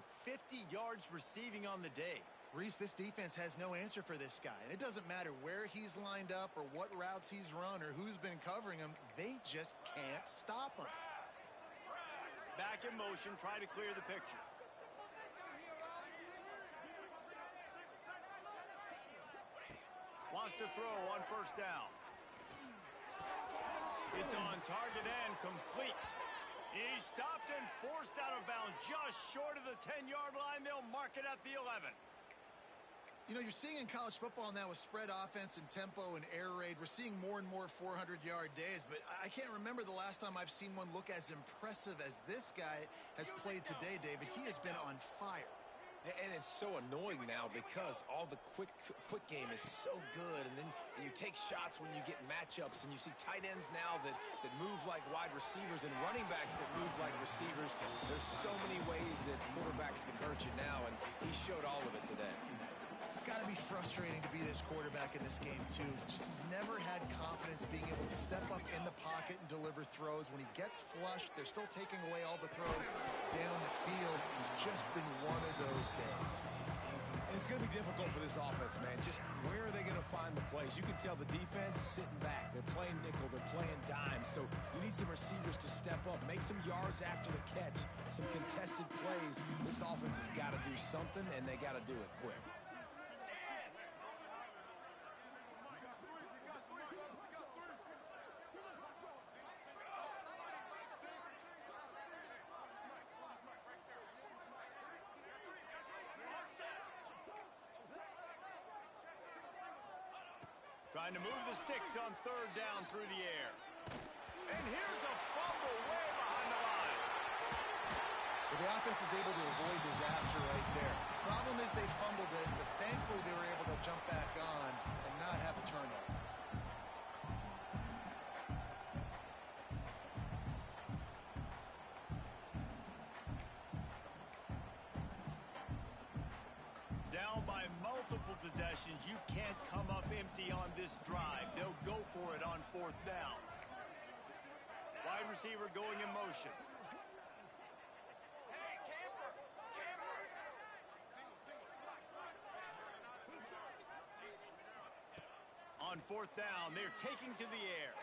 yards receiving on the day. Reese, this defense has no answer for this guy. And it doesn't matter where he's lined up or what routes he's run or who's been covering him. They just can't stop him. Back in motion, try to clear the picture. Wants to throw on first down. It's on target and complete. He's stopped and forced out of bounds just short of the 10-yard line. They'll mark it at the 11. You know, you're seeing in college football now with spread offense and tempo and air raid, we're seeing more and more 400-yard days, but I can't remember the last time I've seen one look as impressive as this guy has played today, David. He has been on fire. And it's so annoying now because all the quick game is so good, and then you take shots when you get matchups, and you see tight ends now that move like wide receivers and running backs that move like receivers. There's so many ways that quarterbacks can hurt you now, and he showed all of it today. It's got to be frustrating to be this quarterback in this game, too. Just has never had confidence being able to step up in the pocket and deliver throws. When he gets flushed, they're still taking away all the throws down the field. It's just been one of those days. And it's going to be difficult for this offense, man. Just where are they going to find the plays? You can tell the defense sitting back. They're playing nickel. They're playing dime. So you need some receivers to step up, make some yards after the catch, some contested plays. This offense has got to do something, and they got to do it quick. Trying to move the sticks on third down through the air. And here's a fumble way behind the line. Well, the offense is able to avoid disaster right there. Problem is they fumbled it, but thankfully they were able to jump back on and not have a turnover. Down by multiple possessions, you can't come up empty on this drive. They'll go for it on fourth down. Wide receiver going in motion. On fourth down, they're taking to the air.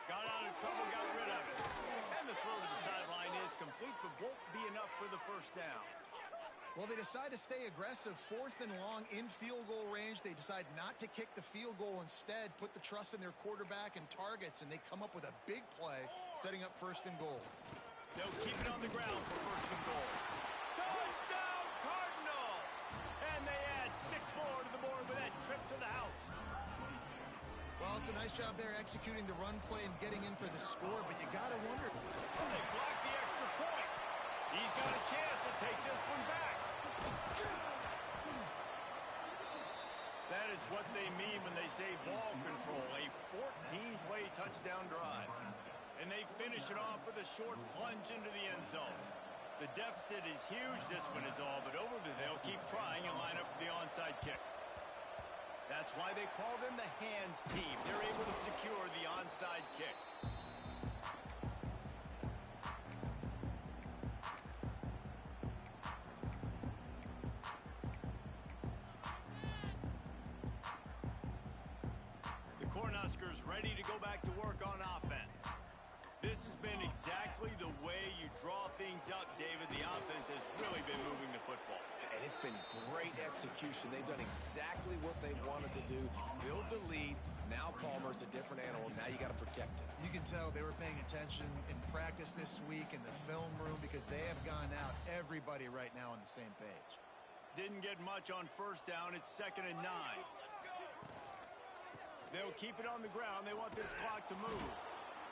Got out of trouble, got rid of it. And the throw to the sideline is complete, but won't be enough for the first down. Well, they decide to stay aggressive, fourth and long in field goal range. They decide not to kick the field goal instead, put the trust in their quarterback and targets, and they come up with a big play, setting up first and goal. They'll keep it on the ground for first and goal. Touchdown, Cardinals! And they add 6 more to the board with that trip to the house. Well, it's a nice job there executing the run play and getting in for the score, but you got to wonder. Oh, they blocked the extra point. He's got a chance to take this one back. That is what they mean when they say ball control, a 14-play touchdown drive. And they finish it off with a short plunge into the end zone. The deficit is huge, this one is all, but over they'll keep trying and line up for the onside kick. That's why they call them the hands team. They're able to secure the onside kick. The Cornhuskers ready to go back to work on offense. This has been exactly the way you draw things up, David. The offense has really been moving the football. And it's been great execution. They've done exactly what they wanted to do. Build the lead. Now Palmer's a different animal. Now you got to protect it. You can tell they were paying attention in practice this week in the film room because they have gone out, everybody right now on the same page. Didn't get much on first down. It's 2nd and 9. They'll keep it on the ground. They want this clock to move.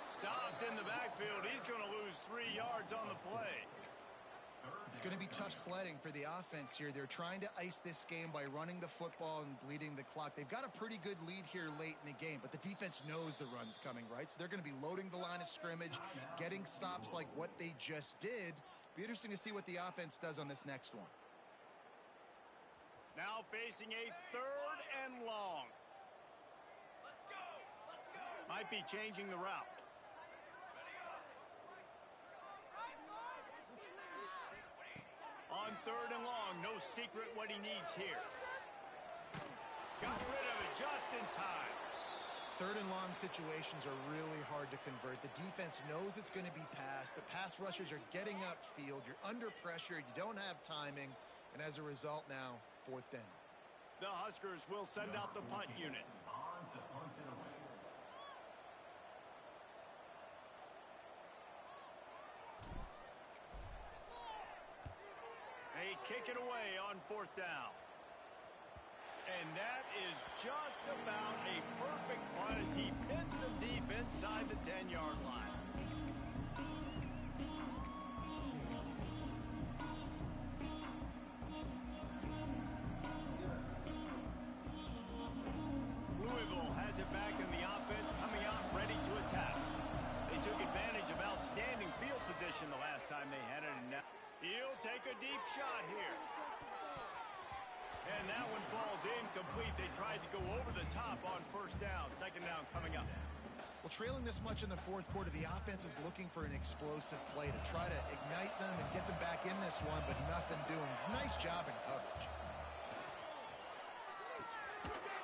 Stopped in the backfield. He's going to lose 3 yards on the play. It's going to be tough sledding for the offense here. They're trying to ice this game by running the football and bleeding the clock. They've got a pretty good lead here late in the game, but the defense knows the run's coming, right? So they're going to be loading the line of scrimmage, getting stops like what they just did. Be interesting to see what the offense does on this next one. Now facing a 3rd and long. Might be changing the route. On 3rd and long, no secret what he needs here. Got rid of it just in time. 3rd and long situations are really hard to convert. The defense knows it's going to be passed. The pass rushers are getting upfield. You're under pressure. You don't have timing. And as a result now, 4th down. The Huskers will send out the punt unit. They kick it away on 4th down. And that is just about a perfect punt as he pins them deep inside the 10-yard line. Louisville has it back in the offense, coming out ready to attack. They took advantage of outstanding field position the last time they had it, and now he'll take a deep shot here. And that one falls incomplete. They tried to go over the top on 1st down. 2nd down coming up. Well, trailing this much in the 4th quarter, the offense is looking for an explosive play to try to ignite them and get them back in this one, but nothing doing. Nice job in coverage.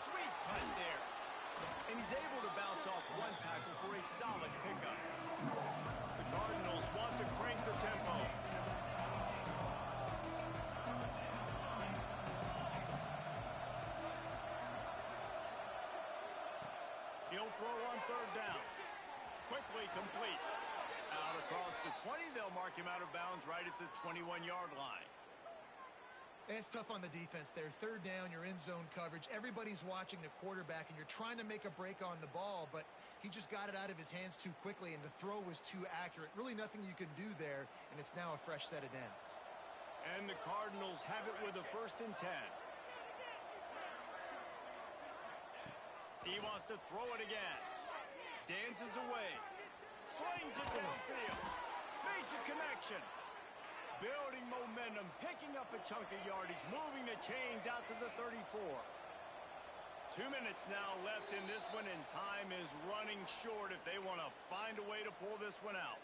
Sweet punt there. And he's able to bounce off one tackle for a solid pickup. The Cardinals want to crank the tempo. He'll throw on 3rd down. Quickly complete. Out across the 20, they'll mark him out of bounds right at the 21-yard line. It's tough on the defense there. Third down, you're in zone coverage. Everybody's watching the quarterback, and you're trying to make a break on the ball, but he just got it out of his hands too quickly, and the throw was too accurate. Really nothing you can do there, and it's now a fresh set of downs. And the Cardinals have it with a 1st and 10. He wants to throw it again. Dances away. Slings it downfield. Makes a connection. Building momentum, picking up a chunk of yardage, moving the chains out to the 34. 2 minutes now left in this one, and time is running short if they want to find a way to pull this one out.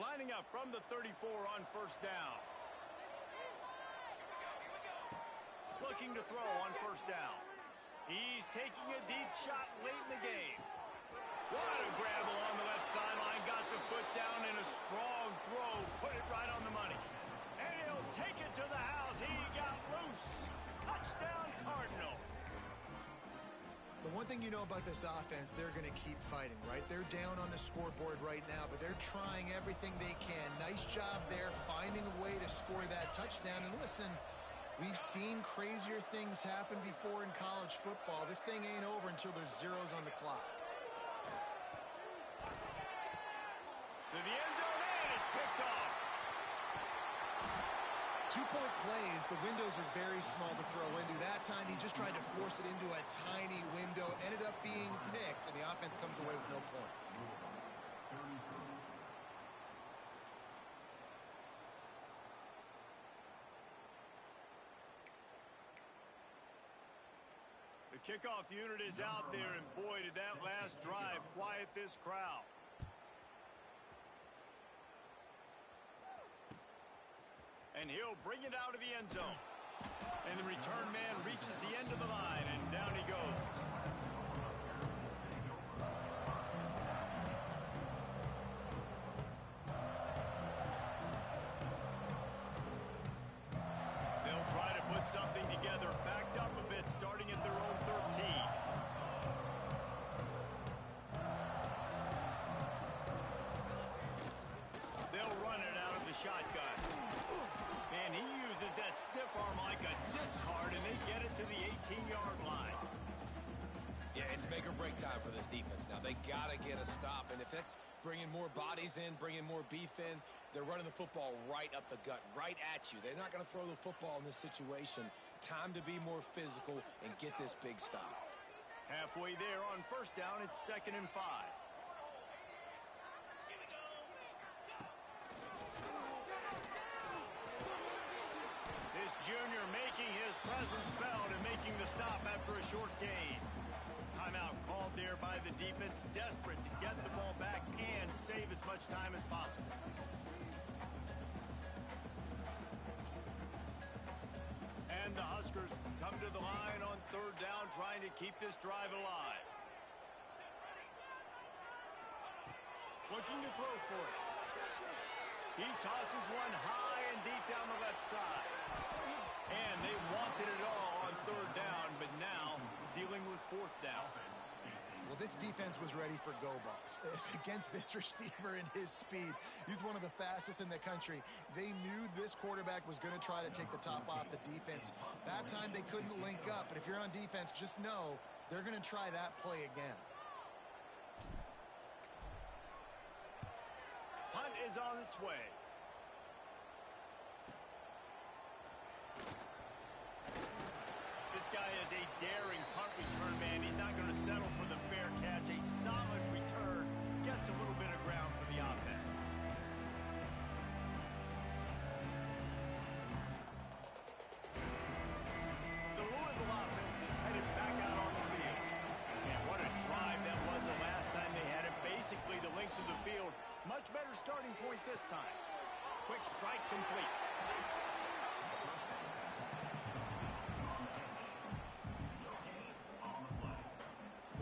Lining up from the 34 on 1st down. Looking to throw on 1st down. He's taking a deep shot late in the game. What a grab along the left sideline. Got the foot down in a strong throw. Put it right on the money. And he'll take it to the house. He got loose. Touchdown, Cardinals. The one thing you know about this offense, they're going to keep fighting, right? They're down on the scoreboard right now, but they're trying everything they can. Nice job there, finding a way to score that touchdown. And listen, we've seen crazier things happen before in college football. This thing ain't over until there's zeros on the clock. To the end zone, and it's picked off. 2-point plays, the windows are very small to throw into. That time, he just tried to force it into a tiny window, ended up being picked, and the offense comes away with no points. The kickoff unit is out there, and boy, did that last drive quiet this crowd. And he'll bring it out of the end zone. And the return man reaches the end of the line, and down he goes. They'll try to put something together, backed up a bit, starting at their own 13. They'll run it out of the shotgun. And he uses that stiff arm like a discard, and they get it to the 18-yard line. Yeah, it's make or break time for this defense now. They got to get a stop, and if that's bringing more bodies in, bringing more beef in, they're running the football right up the gut, right at you. They're not going to throw the football in this situation. Time to be more physical and get this big stop. Halfway there on 1st down, it's 2nd and 5. This junior making his presence felt and making the stop after a short gain. Timeout called there by the defense, desperate to get the ball back and save as much time as possible. And the Huskers come to the line on 3rd down, trying to keep this drive alive. Looking to throw for it. He tosses one high and deep down the left side. And they wanted it all on 3rd down, but now dealing with 4th down. Well, this defense was ready for go balls. Against this receiver and his speed, he's one of the fastest in the country. They knew this quarterback was going to try to take the top off the defense. That time they couldn't link up, but if you're on defense, just know they're going to try that play again. Punt is on its way. This guy is a daring punt return man. He's not going to settle for the fair catch. A solid return gets a little bit of ground for the offense. The Louisville offense is headed back out on the field. And what a drive that was the last time they had it. Basically the length of the field. Much better starting point this time. Quick strike complete.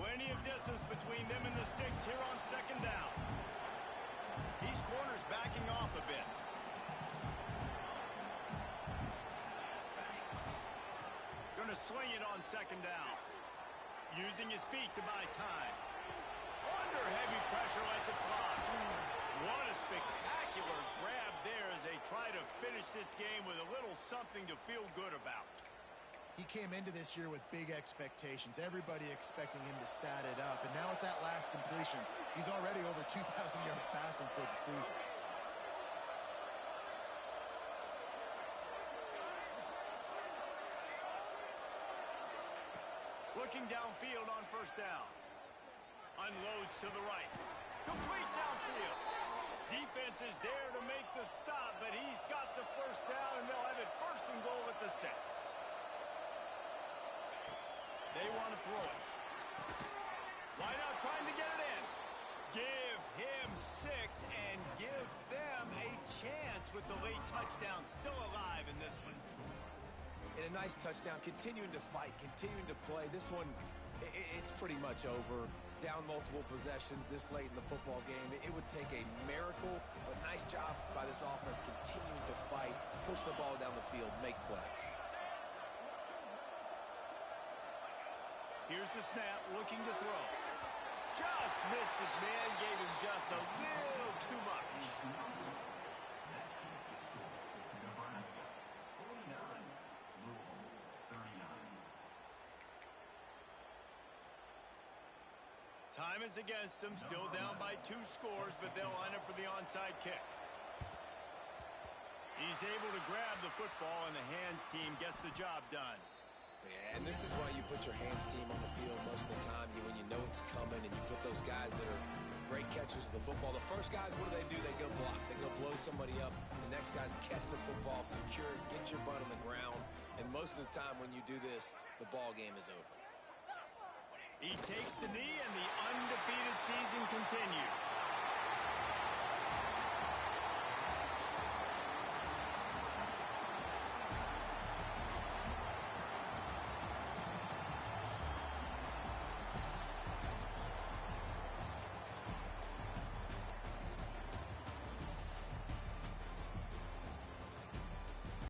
Plenty of distance between them and the sticks here on 2nd down. These corners backing off a bit. Going to swing it on 2nd down. using his feet to buy time. Under heavy pressure, lets it fly. What a spectacular grab there as they try to finish this game with a little something to feel good about. He came into this year with big expectations. Everybody expecting him to stat it up. And now with that last completion, he's already over 2,000 yards passing for the season. Looking downfield on first down. Unloads to the right. Complete downfield. Defense is there to make the stop, but he's got the first down, and they'll have it first and goal at the 6. They want to throw it. Wide out trying to get it in. Give him 6 and give them a chance with the late touchdown still alive in this one. And a nice touchdown, continuing to fight, continuing to play. This one, it's pretty much over. Down multiple possessions this late in the football game. It would take a miracle, a nice job by this offense continuing to fight, push the ball down the field, make plays. Here's the snap, looking to throw. Just missed his man, gave him just a little too much. Time is against them, still down by 2 scores, but they'll line up for the onside kick. He's able to grab the football, and the hands team gets the job done. Yeah, and this is why you put your hands team on the field most of the time, when you know it's coming, and you put those guys that are great catchers of the football. The first guys, what do? They go block. They go blow somebody up. The next guys catch the football, secure it, get your butt on the ground, and most of the time when you do this, the ball game is over. He takes the knee, and the undefeated season continues.